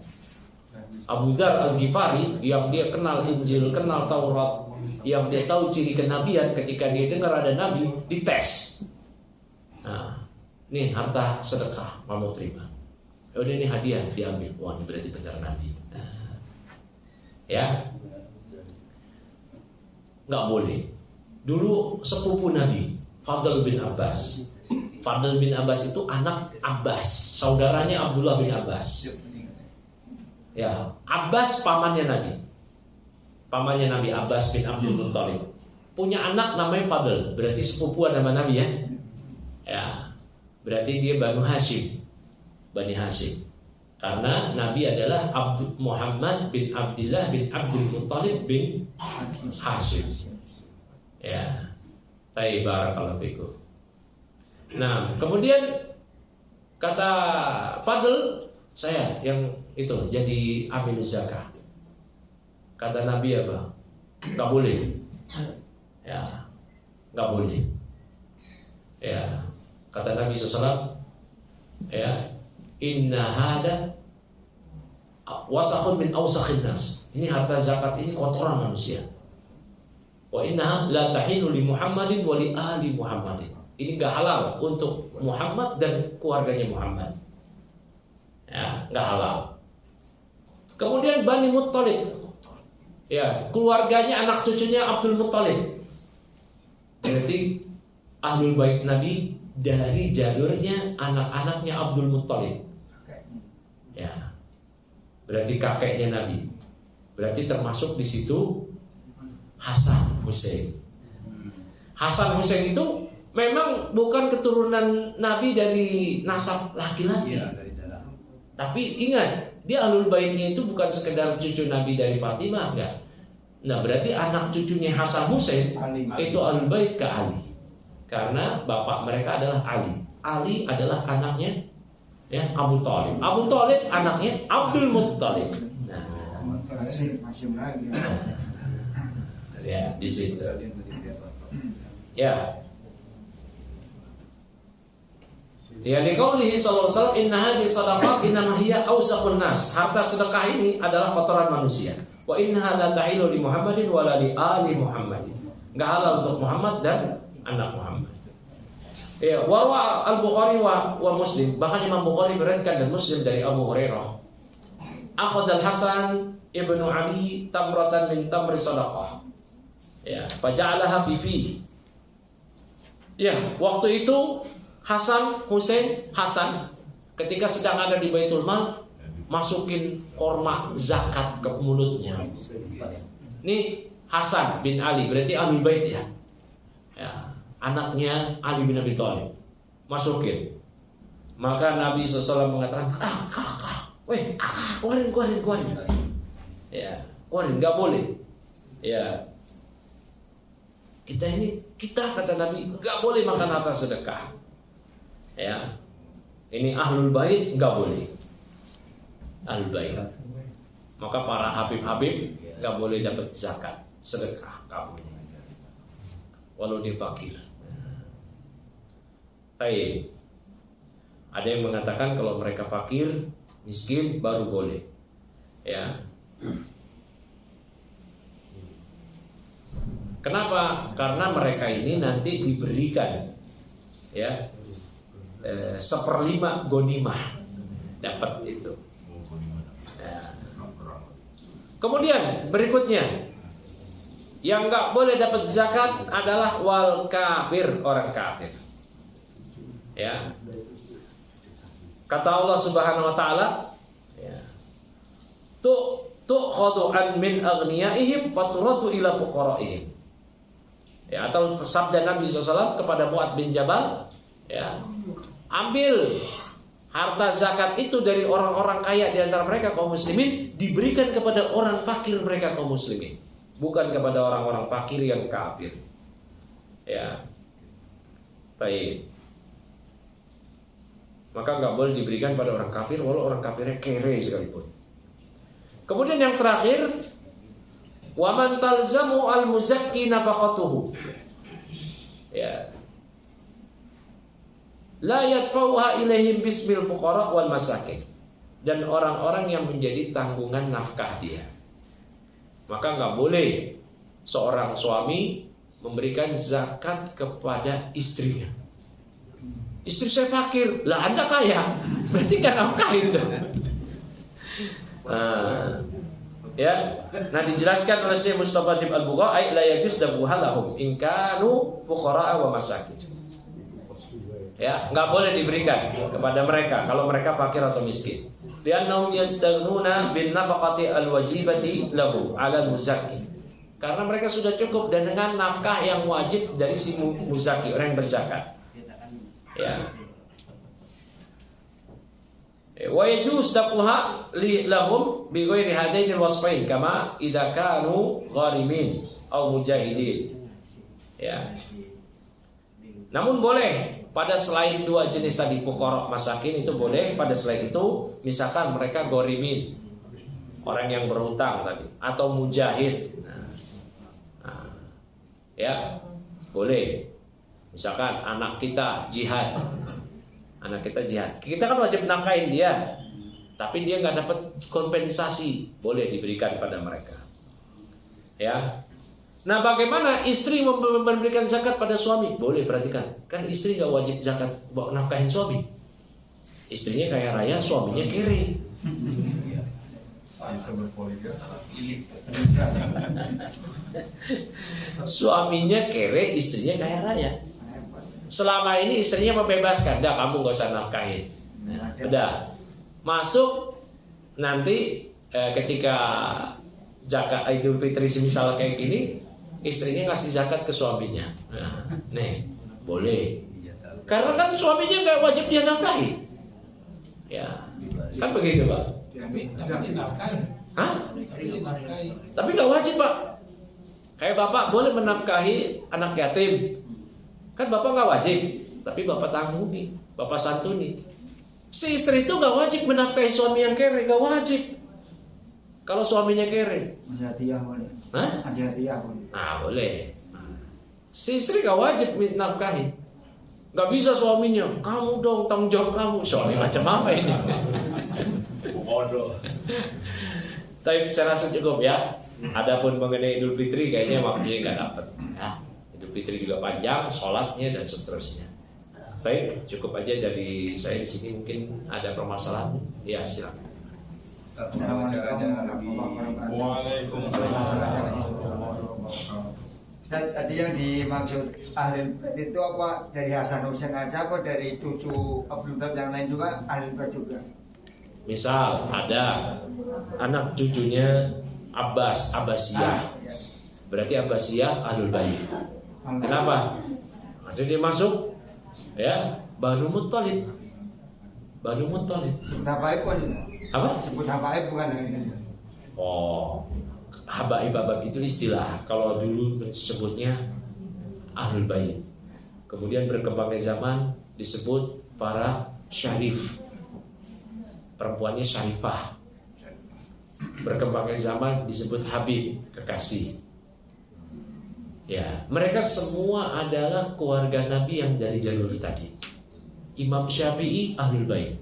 Abu Dzar Al-Ghifari yang dia kenal Injil, kenal Taurat, yang dia tahu ciri kenabian, ketika dia dengar ada nabi, dites. Nah, ini harta sedekah, mau terima. Ya udah, ini hadiah, diambil. Wah, ini berarti benar nabi. Nah, ya, nggak boleh. Dulu sepupu Nabi, Fadl bin Abbas. Fadl bin Abbas itu anak Abbas, saudaranya Abdullah bin Abbas. Ya, Abbas pamannya Nabi. Pamannya Nabi Abbas bin Abdul Muttalib. Punya anak namanya Fadl, berarti sepupuan sama Nabi ya. Ya, berarti dia Banu Hashim. Bani Hashim. Karena Nabi adalah Muhammad bin Abdullah bin Abdul Muttalib bin Hashim. Ya. Barakallahu fikum. Nah, kemudian kata Fadl, saya yang itu jadi amil zakah. Kata Nabi apa? Nggak boleh. Ya, nggak boleh. Ya, kata Nabi SAW, ya, inna hada wasakhun min awsakhin nas. Ini harta zakat ini kotoran manusia. Wa inna la tahinu li Muhammadin wa li ahli Muhammadin. Ini nggak halal untuk Muhammad dan keluarganya Muhammad. Ya, nggak halal. Kemudian Bani Muttalib. Ya, keluarganya, anak cucunya Abdul Muttalib. Berarti ahlul bait Nabi dari jalurnya anak-anaknya Abdul Muttalib. Ya. Berarti kakeknya Nabi. Berarti termasuk di situ Hasan Hussein. Hasan Hussein itu memang bukan keturunan Nabi dari nasab laki-laki. Iya, dari dalam. Tapi ingat, dia ahlul baitnya itu bukan sekedar cucu Nabi dari Fatimah, enggak. Nah, berarti anak cucunya Hasan Hussein itu ahlul bait ke Ali. Karena bapak mereka adalah Ali. Ali adalah anaknya ya Abu Thalib. Abu Thalib anaknya Abdul Muttalib. Nah, masih lagi. Ya, di situ. Ya. Ya, liqaulihi sallallahu alaihi wasallam, inna hadhihi shadaqah innama hiya awsaqun nas. Harta sedekah ini adalah kotoran manusia. Wa innaha la ta'ilu li Muhammadin wa la li ali Muhammadin. Enggak halal untuk Muhammad dan anak Muhammad. Ya, wa al-Bukhari wa Muslim, bahkan Imam Bukhari meriwayatkan dan Muslim dari Abu Hurairah. Akhadha al-Hasan ibnu Ali tamratan min tamri sadaqah. Ya, faja'alaha fi fihi. Ya, waktu itu Hasan ketika sedang ada di Baitul Mal, masukin korma zakat ke mulutnya. Ini Hasan bin Ali, berarti ahlul bait ya. Ya, anaknya Ali bin Abi Thalib. Masukin. Maka Nabi SAW mengatakan, keluarin. Ya, keluarin, nggak boleh. Ya, kita kata Nabi nggak boleh makan harta sedekah. Ya, ini ahlul bait nggak boleh. Ahlul bait. Maka para habib nggak boleh dapat zakat sedekah, nggak boleh. Walau dia fakir. Taib. Ada yang mengatakan kalau mereka fakir, miskin baru boleh. Ya. Kenapa? Karena mereka ini nanti diberikan ya 1/5 ghanimah, dapat itu. Ya. Kemudian berikutnya yang nggak boleh dapat zakat adalah wal kafir, orang kafir. Ya. Kata Allah Subhanahu wa taala, ya. Tu'khadhu an min aghniyaihim faturatu ila fuqaraihim. Ya, atau sabda Nabi SAW kepada Mu'adz bin Jabal, ya, ambil harta zakat itu dari orang-orang kaya di antara mereka kaum muslimin, diberikan kepada orang fakir mereka kaum muslimin, bukan kepada orang-orang fakir yang kafir. Ya, baik. Maka nggak boleh diberikan pada orang kafir, walau orang kafirnya kere sekalipun. Kemudian yang terakhir, wa man talzamu al-muzakki nafaqatuhu. Ya. La yadfa'uha ilaihim bismil fuqara wal masakin. Dan orang-orang yang menjadi tanggungan nafkah dia. Maka nggak boleh seorang suami memberikan zakat kepada istrinya. Istri saya fakir, lah Anda kaya, berarti nggak nafkahin dong. Ya, nah dijelaskan oleh Syekh Mustafa Jib Al-Bughai, la yajuz dabuha lahum in kanu fuqara wa masakin. Ya, nggak boleh diberikan kepada mereka kalau mereka fakir atau miskin. Li'annahum yastaghnuna bin nafaqati al-wajibati lahu 'ala muzakki. Karena mereka sudah cukup dan dengan nafkah yang wajib dari si muzakki, orang yang berzakat. Ya. Wa yajuz dabuha lahum bi ghairi hadaini alwasfain kama idza kanu gharimin aw mujahidin. Ya. Namun boleh pada selain dua jenis tadi fuqara masakin itu boleh, pada selain itu misalkan mereka gharimin, orang yang berhutang tadi, atau mujahid. Nah, ya, boleh. Misalkan anak kita jihad. Anak kita jihad, kita kan wajib nafkahin dia, tapi dia nggak dapat kompensasi, boleh diberikan pada mereka. Ya, nah bagaimana istri memberikan zakat pada suami? Boleh, perhatikan, kan istri nggak wajib zakat buat nafkahin suami. Istrinya kaya raya, suaminya kere. Suaminya kere, istrinya kaya raya. Selama ini istrinya membebaskan, dah kamu gak usah nafkahin. Nah, udah masuk nanti ketika zakat Idul Fitri misal kayak gini, istrinya ngasih zakat ke suaminya. Nah, nih boleh, karena kan suaminya nggak wajib dia nafkahi. Ya, kan begitu Pak. Hah? Tapi nggak wajib Pak. Kayak Bapak boleh menafkahi anak yatim. Kan Bapak nggak wajib, tapi Bapak tanggungi, Bapak santuni. Si istri itu nggak wajib menafkahi suami yang kere, nggak wajib. Kalau suaminya kere, Hadiah boleh. hah? Hadiah boleh. Nah boleh. Si istri nggak wajib menafkahi. Nggak bisa suaminya, kamu dong tanggung jawab kamu. Suami macam apa ini? Bodoh. Tapi saya rasa cukup ya. Adapun mengenai Idul Fitri kayaknya waktunya nggak dapat. Ya. Idul Fitri juga panjang, sholatnya dan seterusnya. Baik, cukup aja dari saya di sini. Mungkin ada permasalahan. Ya, silakan. Ustaz, tadi yang dimaksud ahli bait itu apa dari Hasan Hussein aja apa dari cucu Abdul Bait yang lain juga ahli bait juga? Misal ada anak cucunya Abbasiyah, berarti Abbasiyah Ahlul Bait. Kenapa? Nanti dia masuk ya Banu Muttalib. Banu Muttalib. Sebut habaib pun. Apa? Sebut habaib bukan ini. Oh, habaib itu istilah. Kalau dulu disebutnya Ahlul Bait. Kemudian berkembangnya zaman disebut para syarif. Perempuannya syarifah. Berkembangnya zaman disebut Habib, kekasih. Ya, mereka semua adalah keluarga Nabi yang dari jalur tadi. Imam Syafi'i Ahlul Bait.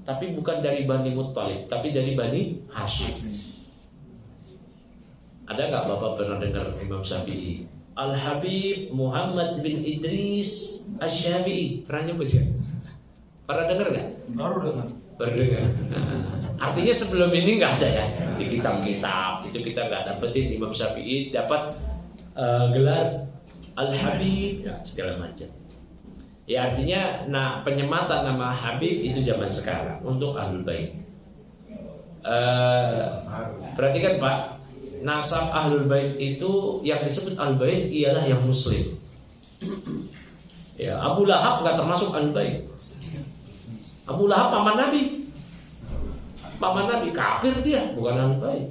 Tapi bukan dari Bani Muttalib, tapi dari Bani Hashim. Ada nggak Bapak pernah dengar Imam Syafi'i? Al-Habib Muhammad bin Idris Asy-Syafi'i. Pernah nyebut ya? Pernah dengar nggak? Baru dengar. Baru dengar. Artinya sebelum ini nggak ada ya di kitab-kitab itu kita nggak dapetin Imam Syafi'i dapat gelar Al-Habib ya, segala macam. Ya artinya penyematan nama Habib itu zaman sekarang untuk Ahlul Bait. Perhatikan Pak, nasab Ahlul Bait itu yang disebut Ahlul Bait ialah yang Muslim. Ya, Abu Lahab nggak termasuk Ahlul Bait. Abu Lahab paman Nabi. Paman Nabi kafir dia, bukan Ahlul Bait.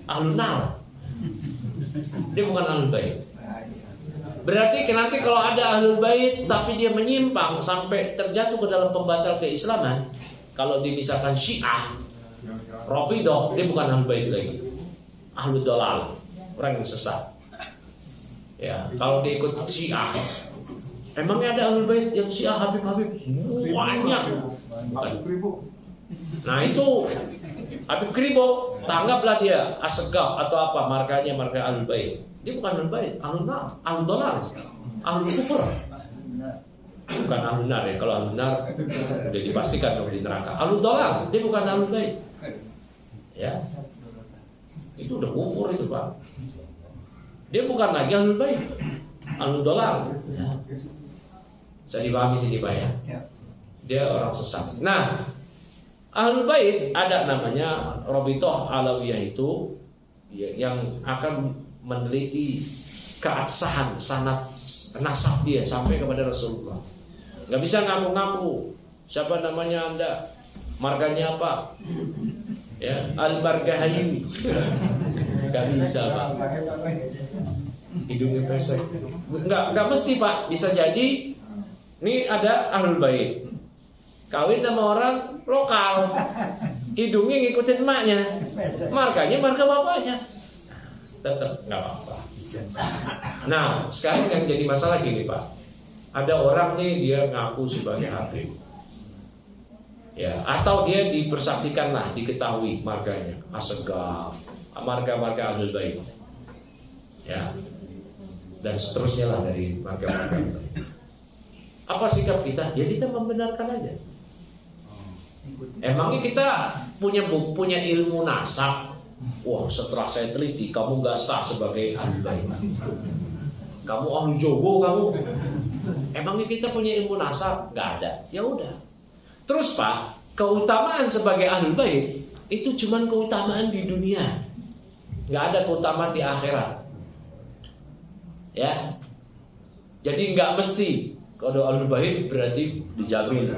Ahlun nar. Dia bukan Ahlul Bait. Berarti nanti kalau ada Ahlul Bait tapi dia menyimpang sampai terjatuh ke dalam pembatal keislaman, kalau dimisahkan Syiah, Rafidhah, dia bukan Ahlul Bait lagi. Ahlul Dhalal, orang yang sesat. Ya, kalau dia ikut Syiah, emangnya ada Ahlul Bait yang Syiah Habib banyak. Nah itu Habib Kribo, tanggaplah dia Asegaf atau apa markanya marka Ahlul Bait. Dia bukan Ahlul Bait, Ahlul nar, Ahlul Dhalal, Ahlul Kufur. Bukan Ahlul nar ya, kalau Ahlul nar udah dipastikan dong di neraka. Ahlul Dhalal, dia bukan Ahlul Bait. Ya. Itu udah kufur itu, Pak. Dia bukan lagi Ahlul Bait. Ahlul Dhalal. Ya. Bisa dipahami sini, Pak ya. Dia orang sesat. Nah, Ahlul Bait ada namanya Rabithah Alawiyah itu yang akan meneliti keabsahan sanad nasab dia sampai kepada Rasulullah. Nggak bisa ngaku-ngaku siapa namanya Anda, marganya apa, ya Al-Margahayu. Nggak bisa Pak, hidungnya pesek. Nggak mesti Pak, bisa jadi ini ada Ahlul Bait kawin sama orang lokal, hidungnya ngikutin emaknya, marganya marga bapaknya, tetap nggak apa-apa. Nah sekarang yang jadi masalah gini Pak, ada orang nih dia ngaku sebagai Habib, ya atau dia dipersaksikan lah, diketahui marganya Asegaf, marga-marga Ahlul Bait, ya dan seterusnya lah dari marga-marga. Apa sikap kita? Ya kita membenarkan aja. Emangnya kita punya ilmu nasab? Wah, setelah saya teliti, kamu gak sah sebagai Ahlul Bait. Kamu ahli jogo kamu. Emangnya kita punya ilmu nasab? Gak ada. Ya udah. Terus Pak, keutamaan sebagai Ahlul Bait itu cuman keutamaan di dunia. Gak ada keutamaan di akhirat. Ya. Jadi gak mesti kalau Ahlul Bait berarti dijamin,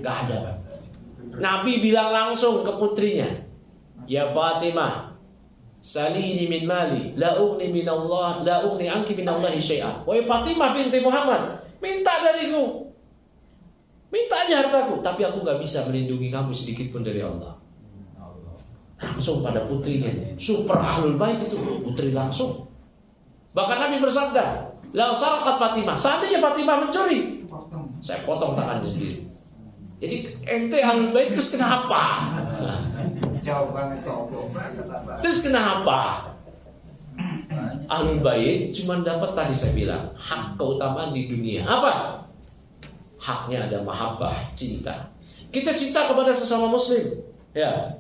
gak ada. Nabi bilang langsung ke putrinya, ya Fatimah, salini min mali, la ugni anki min Allahi syai'an. Wahai Fatimah binti Muhammad, minta dariku, minta aja hartaku, tapi aku gak bisa melindungi kamu sedikit pun dari Allah. Langsung pada putrinya, super Ahlul Bait itu putri langsung. Bahkan Nabi bersabda, la sarqat Fatimah, seandainya Fatimah mencuri, saya potong tangannya sendiri. Jadi ente Ahlul Bait terus kenapa? Jauh banget sombong. Terus kenapa? Ahlul Bait cuma dapat tadi saya bilang hak keutamaan di dunia. Apa? Haknya ada mahabbah, cinta. Kita cinta kepada sesama muslim. Ya.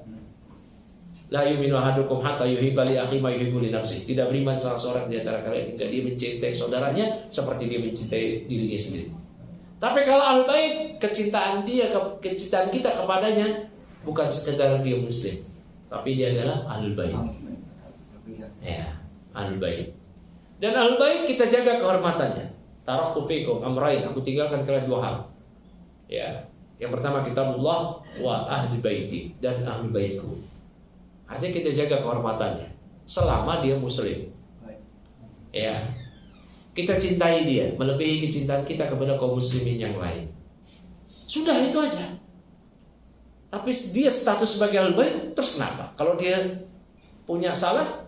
La yu'minu ahadukum hatta yuhibba li akhihi ma yuhibbu li nafsihi. Tidak beriman salah seorang di antara kalian hingga dia mencintai saudaranya seperti dia mencintai dirinya sendiri. Tapi kalau Ahlul Bait, kecintaan kita kepadanya bukan sekedar dia muslim, tapi dia adalah Ahlul Bait. Ya, Ahlul Bait. Dan Ahlul Bait kita jaga kehormatannya. Taraktu fikum amrayn, aku tinggalkan kalian dua hal. Ya, yang pertama kitabullah wa ahli baiti, dan Ahlul Baitku. Artinya kita jaga kehormatannya selama dia muslim. Ya. Kita cintai dia melebihi kecintaan kita kepada kaum muslimin yang lain. Sudah itu aja. Tapi dia status sebagai Ahlul Bait, terus kenapa? Kalau dia punya salah,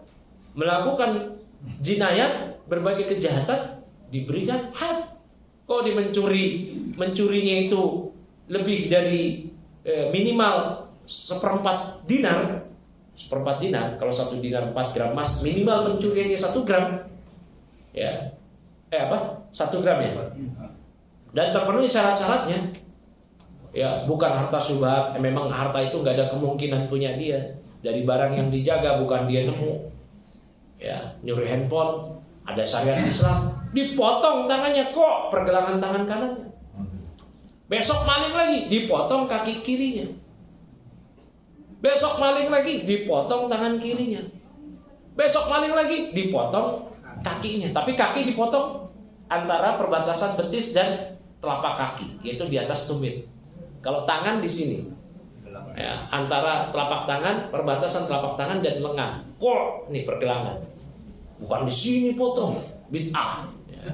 melakukan jinayat, berbagai kejahatan, diberikan had, Kok dia mencurinya itu lebih dari minimal seperempat dinar. Seperempat dinar, kalau 1 dinar 4 gram emas, minimal pencuriannya 1 gram. Ya. 1 gram ya. Dan terpenuhi syarat-syaratnya. Ya, bukan harta syubhat. Memang harta itu nggak ada kemungkinan punya dia. Dari barang yang dijaga, bukan dia nemu. Ya, nyuri handphone, ada syariat Islam, dipotong tangannya, kok pergelangan tangan kanannya. Besok maling lagi, dipotong kaki kirinya. Besok maling lagi, dipotong tangan kirinya. Besok maling lagi, dipotong kakinya. Tapi kaki dipotong antara perbatasan betis dan telapak kaki, yaitu di atas tumit. Kalau tangan di sini, ya, antara telapak tangan, perbatasan telapak tangan dan lengan. Kok ini pergelangan. Bukan di sini potong, bid'ah. Ya.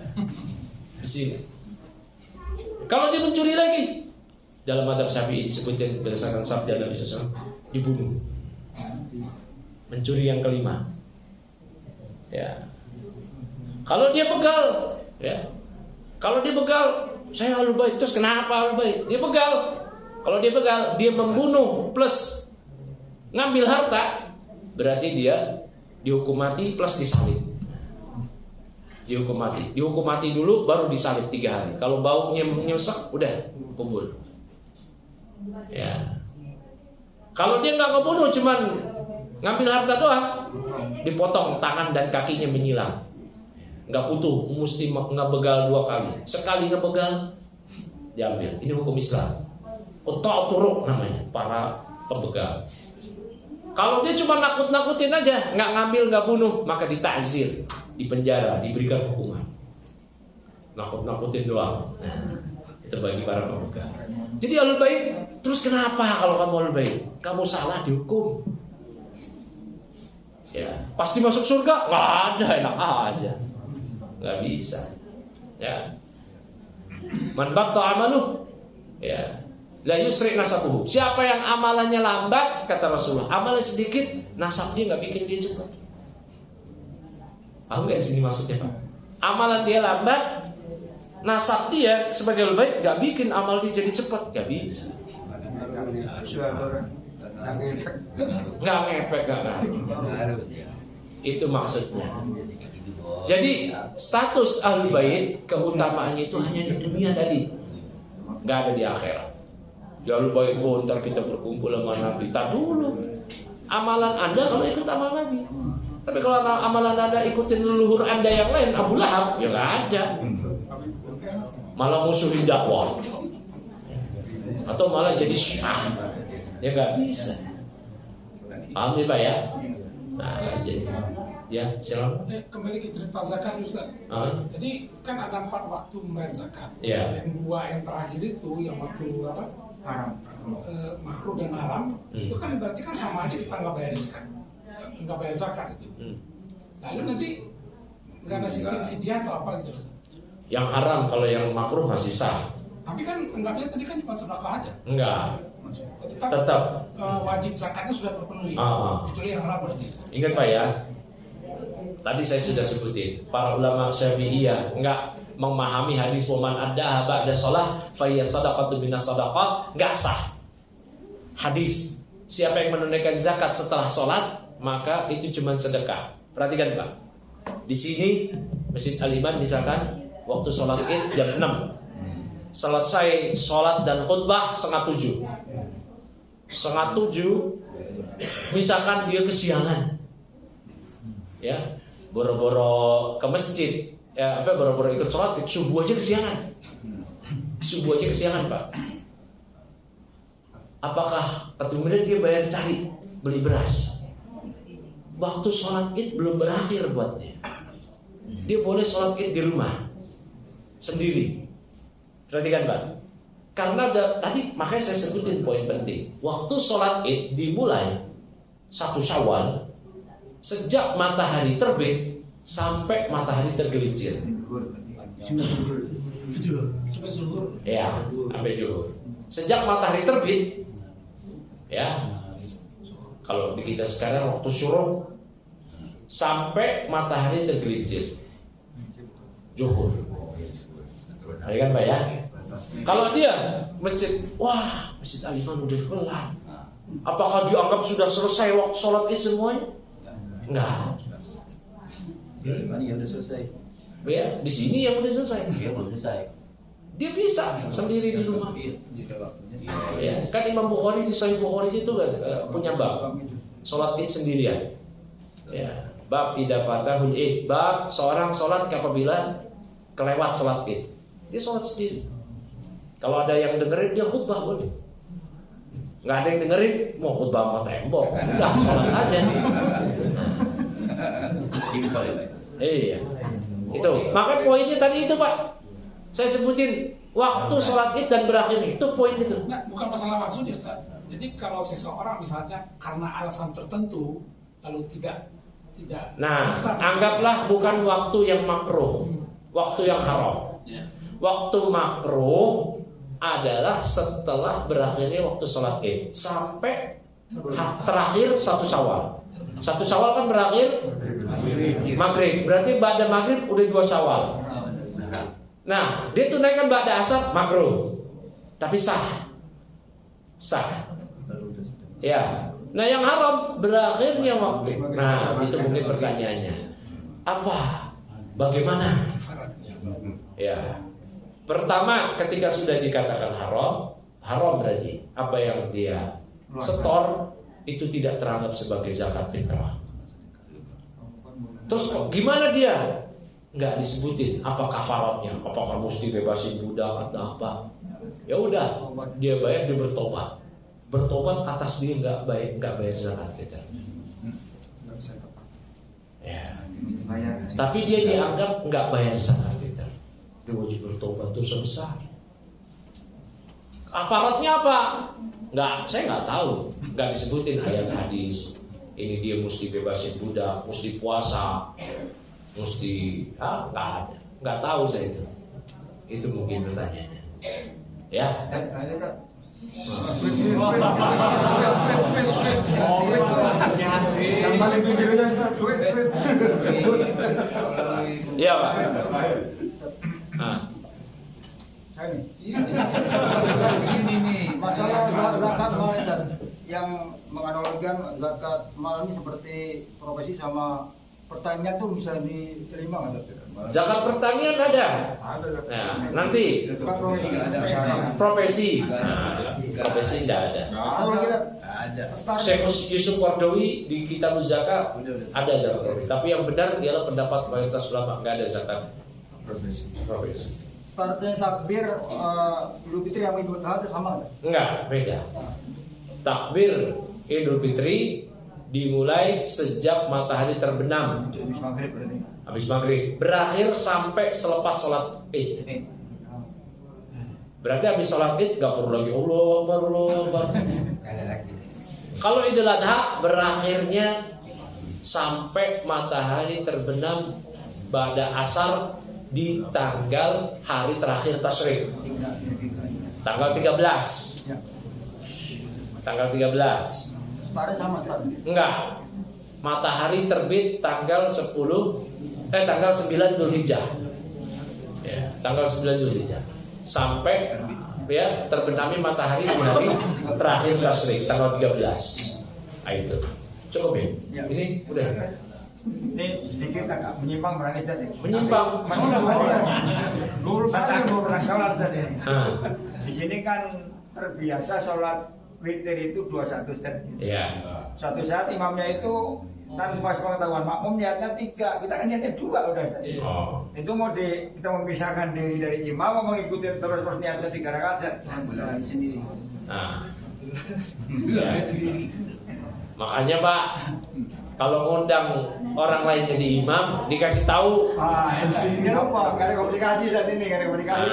Di sini. Kalau dia mencuri lagi, dalam mazhab Syafi'i disebutkan berdasarkan sabda Nabi SAW, dibunuh. Mencuri yang kelima. Ya. Kalau dia begal, ya. Kalau dia begal, saya ahlul bait. Terus kenapa ahlul bait? Dia begal. Kalau dia begal, dia membunuh plus ngambil harta, berarti dia dihukum mati plus disalib. Dihukum mati dulu baru disalib 3 hari. Kalau baunya menyesek, udah kubur. Ya. Kalau dia nggak ngebunuh, cuman ngambil harta doang, dipotong tangan dan kakinya menyilang. Nggak putuh, mesti ngebegal 2 kali. Sekali ngebegal, diambil. Ini hukum Islam. Quta'ut turuq namanya, para pembegal. Kalau dia cuma nakut-nakutin aja, nggak ngambil, nggak bunuh, maka ditakzir, dipenjara, diberikan hukuman. Nakut-nakutin doang. Nah, itu bagi para pembegal. Jadi ahlul bait, terus kenapa kalau kamu ahlul bait? Kamu salah dihukum. Ya, pasti masuk surga? Nggak ada, enak aja. Nggak bisa. Ya. Man batta amaluh, ya, la yusri nasabuhu. Siapa yang amalannya lambat, kata Rasulullah, amalnya sedikit, nasab dia nggak bikin dia cepat. Paham nggak di sini maksudnya, Pak? Amalan dia lambat, nasab dia sebagai ahlul bait nggak bikin amal dia jadi cepat, nggak bisa. Nggak ngepek, nggak ngaruh. Itu maksudnya. Jadi status ahlul bait keutamaannya itu hanya di dunia tadi, nggak ada di akhirat. Ya ahlul bait, ntar kita berkumpul sama Nabi. Tak dulu. Amalan Anda kalau ikut amal Nabi. Tapi kalau amalan Anda ikutin leluhur Anda yang lain, Abu Lahab, ya nggak ada. Malah musuhin dakwah. Atau malah jadi Syiah. Ya nggak bisa. Paham ya Pak ya? Nah, jadi ya, silakan. Kembali ke cerita zakat Ustaz. Jadi kan ada 4 waktu membayar zakat. Ya. Yang 2 yang terakhir itu yang waktu apa? Haram. Makruh dan haram. Itu kan berarti kan sama aja kita nggak bayar zakat. Nggak bayar zakat itu. Lalu nanti nggak ada sistem fidyah atau apa gitu Ustaz. Yang haram, kalau yang makruh masih sah. Tapi kan enggaknya tadi kan cuma sedekah aja. Enggak. Tetap. Wajib zakatnya sudah terpenuhi. Itu yang haram berarti. Ingat Pak ya, tadi saya sudah sebutin, para ulama Syafi'iyah enggak memahami hadis waman addaha ba'da shalah fa hiya shadaqatu minas shadaqat, enggak sah. Hadis, siapa yang menunaikan zakat setelah sholat, maka itu cuma sedekah. Perhatikan Pak. Di sini Masjid Al-Iman misalkan waktu sholat Id jam 6. Selesai sholat dan khutbah 6:30. 6:30, misalkan dia kesiangan, ya, boro-boro ke masjid, ya, boro-boro ikut sholat, subuh aja kesiangan, Pak. Apakah kemudian dia bayar cari beli beras? Waktu sholat Id belum berakhir buat dia. Dia boleh sholat Id di rumah sendiri. Perhatikan Pak, karena tadi makanya saya sebutin poin penting. Waktu sholat Id dimulai 1 Syawal, sejak matahari terbit sampai matahari tergelincir. Sampai zuhur. Ya, sampai zuhur. Sejak matahari terbit, ya. Kalau di kita sekarang waktu syuruk sampai matahari tergelincir, zuhur. Ya kan Pak ya? Kalau dia masjid, wah Masjid Al-Iman udah kelar. Apakah dianggap sudah selesai waktu sholat Id semuanya? Enggak. Ya udah selesai. Ya, di sini yang udah selesai. Dia belum selesai. Dia bisa sendiri di rumah. Ya, kan Imam Bukhari di Sahih Bukhari itu punya bab sholat Id sendirian. Ya, bab idza fatahul Id, bab seorang sholat apabila kelewat sholat Id. Dia sholat sendiri. Kalau ada yang dengerin dia khutbah boleh. Nggak ada yang dengerin mau khutbah sama tembok, sudah sholat aja. Iya. Itu. Maka poinnya tadi itu Pak. Saya sebutin waktu sholat Id dan berakhir itu poin itu. Nah, bukan masalah maksudnya Ustaz. Jadi kalau seseorang misalnya karena alasan tertentu lalu tidak Nah, bisa, anggaplah bukan waktu yang makruh, waktu yang haram. Waktu makruh adalah setelah berakhirnya waktu sholat Id sampai terakhir 1 Syawal. 1 Syawal kan berakhir maghrib, berarti ba'da maghrib udah 2 Syawal. Nah, dia tunaikan ba'da asar makruh, tapi sah. Ya. Nah, yang haram berakhirnya waktu. Nah, itu mungkin pertanyaannya. Apa? Bagaimana? Ya. Pertama, ketika sudah dikatakan haram berarti apa yang dia setor itu tidak teranggap sebagai zakat fitrah. Terus gimana dia? Nggak disebutin apa kafaratnya, apakah mesti bebasin budak atau apa. Ya udah, dia bayar, dia bertobat atas dia nggak bayar zakat fitrah. Ya. Tapi dia dianggap nggak bayar zakat fitrah. Dia wajib bertobat, dosa besar. Kafaratnya apa? Saya nggak tahu. Nggak disebutin ayat hadis. Ini dia mesti bebasin budak, mesti puasa, mesti nggak ada. Nggak tahu saya itu. Itu mungkin pertanyaannya. Ya. Yang paling videonya Ustaz, sweet. Iya Pak. Ini nih masalah zakat mal dan yang menganalogikan zakat mal ini seperti profesi sama pertanian tuh bisa diterima nggak? Zakat pertanian ada. Nah, nanti profesi. Nah, profesi tidak ada. Kalau kita Syekh Yusuf Qardawi di kitab zakat ada zakat profesi. Tapi yang benar ialah pendapat mayoritas ulama, nggak ada zakat profesi. startnya takbir Idul Fitri yang Idul Adha itu sama nggak? Enggak, beda. Takbir Idul Fitri dimulai sejak matahari terbenam Habis maghrib berarti. habis maghrib, berakhir sampai selepas sholat Id. Berarti habis sholat Id gak perlu lagi Allah Akbar. Kalau Idul Adha berakhirnya sampai matahari terbenam pada asar di tanggal hari terakhir tasyrik, tanggal 13. Tanggal 13. Startnya sama start. Enggak. Matahari terbit tanggal 9 Dzulhijjah. Ya, tanggal 9 Dzulhijjah. Sampai ya terbenamnya matahari di hari terakhir tasyrik tanggal 13. Nah, itu. Cukup ya? Ini udah. Ini sedikit agak menyimpang berani Ustaz. Menyimpang. Dulu saya belum pernah sholat Ustaz ini. Ah, Di sini kan terbiasa sholat witir itu 21 Ustaz. ya. Suatu saat imamnya itu tanpa pengetahuan makmum niatnya 3, kita kan niatnya 2 udah Ustaz. Oh. Itu kita memisahkan diri dari imam mau mengikuti terus niatnya 3 rakaat Ustaz. Nah. Ya. Makanya Pak, kalau ngundang orang lain jadi imam, dikasih tahu. Ini apa? Gak ada komunikasi saat ini, gak ada komunikasi.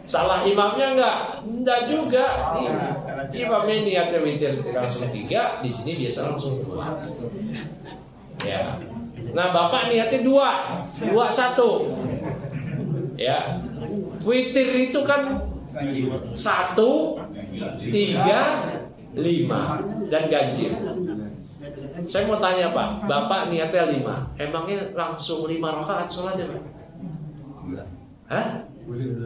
Salah imamnya enggak juga. Imamnya niatnya witir langsung 3, di sini biasa langsung 2. Ya. Nah, Bapak niatnya 2, 1. Ya. Witir itu kan 1, 3, 5 dan ganjil. Saya mau tanya Pak, Bapak niatnya 5, emangnya langsung 5 rakaat sholatnya Pak? Hah?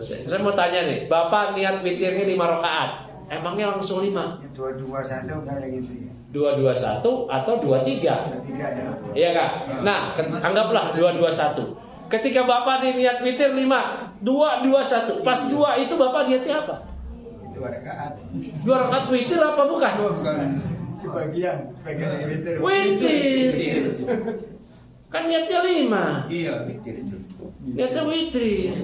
Saya mau tanya nih, Bapak niat witirnya 5 rakaat, emangnya langsung 5? 221 kan gitu ya. 221 atau 23? 3 ya. Iya Kak? Nah, anggaplah 221. Ketika Bapak nih niat witir 5, 221. Pas 2 itu Bapak niatnya apa? 2 rakaat. 2 rakaat witir apa bukan? Bukan sebagian dari witir. Witir. Kan niatnya 5. Iya, witir itu. Niatnya witir.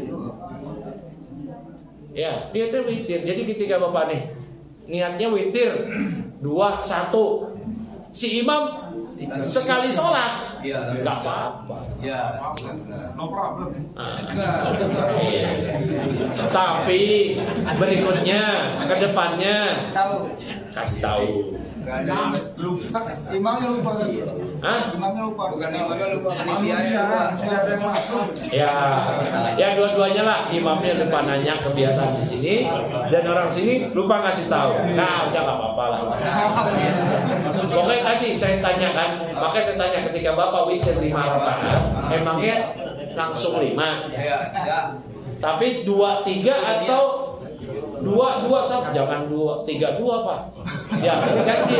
Ya, niatnya witir. Jadi ketika Bapak nih niatnya witir 2, 1. Si imam sekali sholat, nggak apa-apa. No problem. Iya. Tapi berikutnya, ke depannya Tahu. kasih tahu. Lupa. Imamnya lupa kan? Hah? Imamnya lupa. Bukan imamnya lupa, Manusia, panitianya lupa. sudah ada yang masuk. Ya dua-duanya lah. Imamnya lupa nanya kebiasaan di sini, dan orang sini lupa ngasih tahu. Nah, udah nggak apa-apa lah. Pokoknya tadi saya tanyakan, makanya saya tanya ketika Bapak witir 5 rakaat, emangnya langsung 5? Ya, ya. Tapi 2, 3 atau 2, 2, 1? Jangan 2, 3, 2 Pak. Ya, ganti.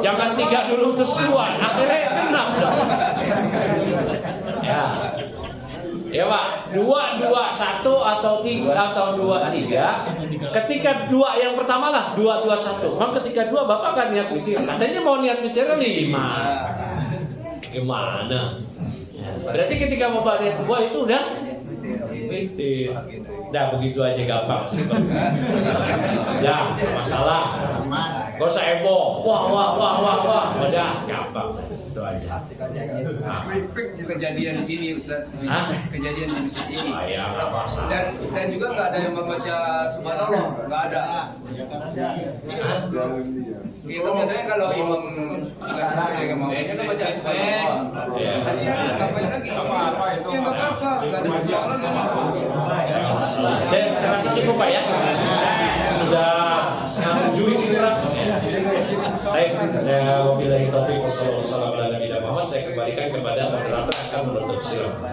Jangan 3 dulu terus 2. Akhirnya 6 dong. Ya. Ya Pak, 2, 2, 1 atau 3 atau 2, 3. Ketika 2 yang pertama lah 2, 2, 1. Memang ketika 2 Bapak kan niat witir. Katanya mau niat witirnya 5. Gimana? Ya. Berarti ketika Bapak niat 2 itu udah witir. Nah begitu aja gampang. Ya masalah. Gak usah heboh. Wah. Udah gampang. Itu aja. Nah. Kejadian di sini Ustaz. Hah? Kejadian di masjid ini. Ya nggak masalah. Dan juga nggak ada yang membaca subhanallah, nggak ada. Kita biasanya kalau imam nggak sesuai dengan maunya kan baca subhanallah. Ya. Iya, ngapain lagi? Ya nggak apa-apa, nggak ada persoalan. Nggak masalah. Dan saya rasa cukup Pak ya. Sudah 6:30 ini kurang. Baik, saya wabillahi taufiq wassalamualaikum warahmatullahi wabarakatuh. Saya kembalikan kepada moderator akan menutup silakan.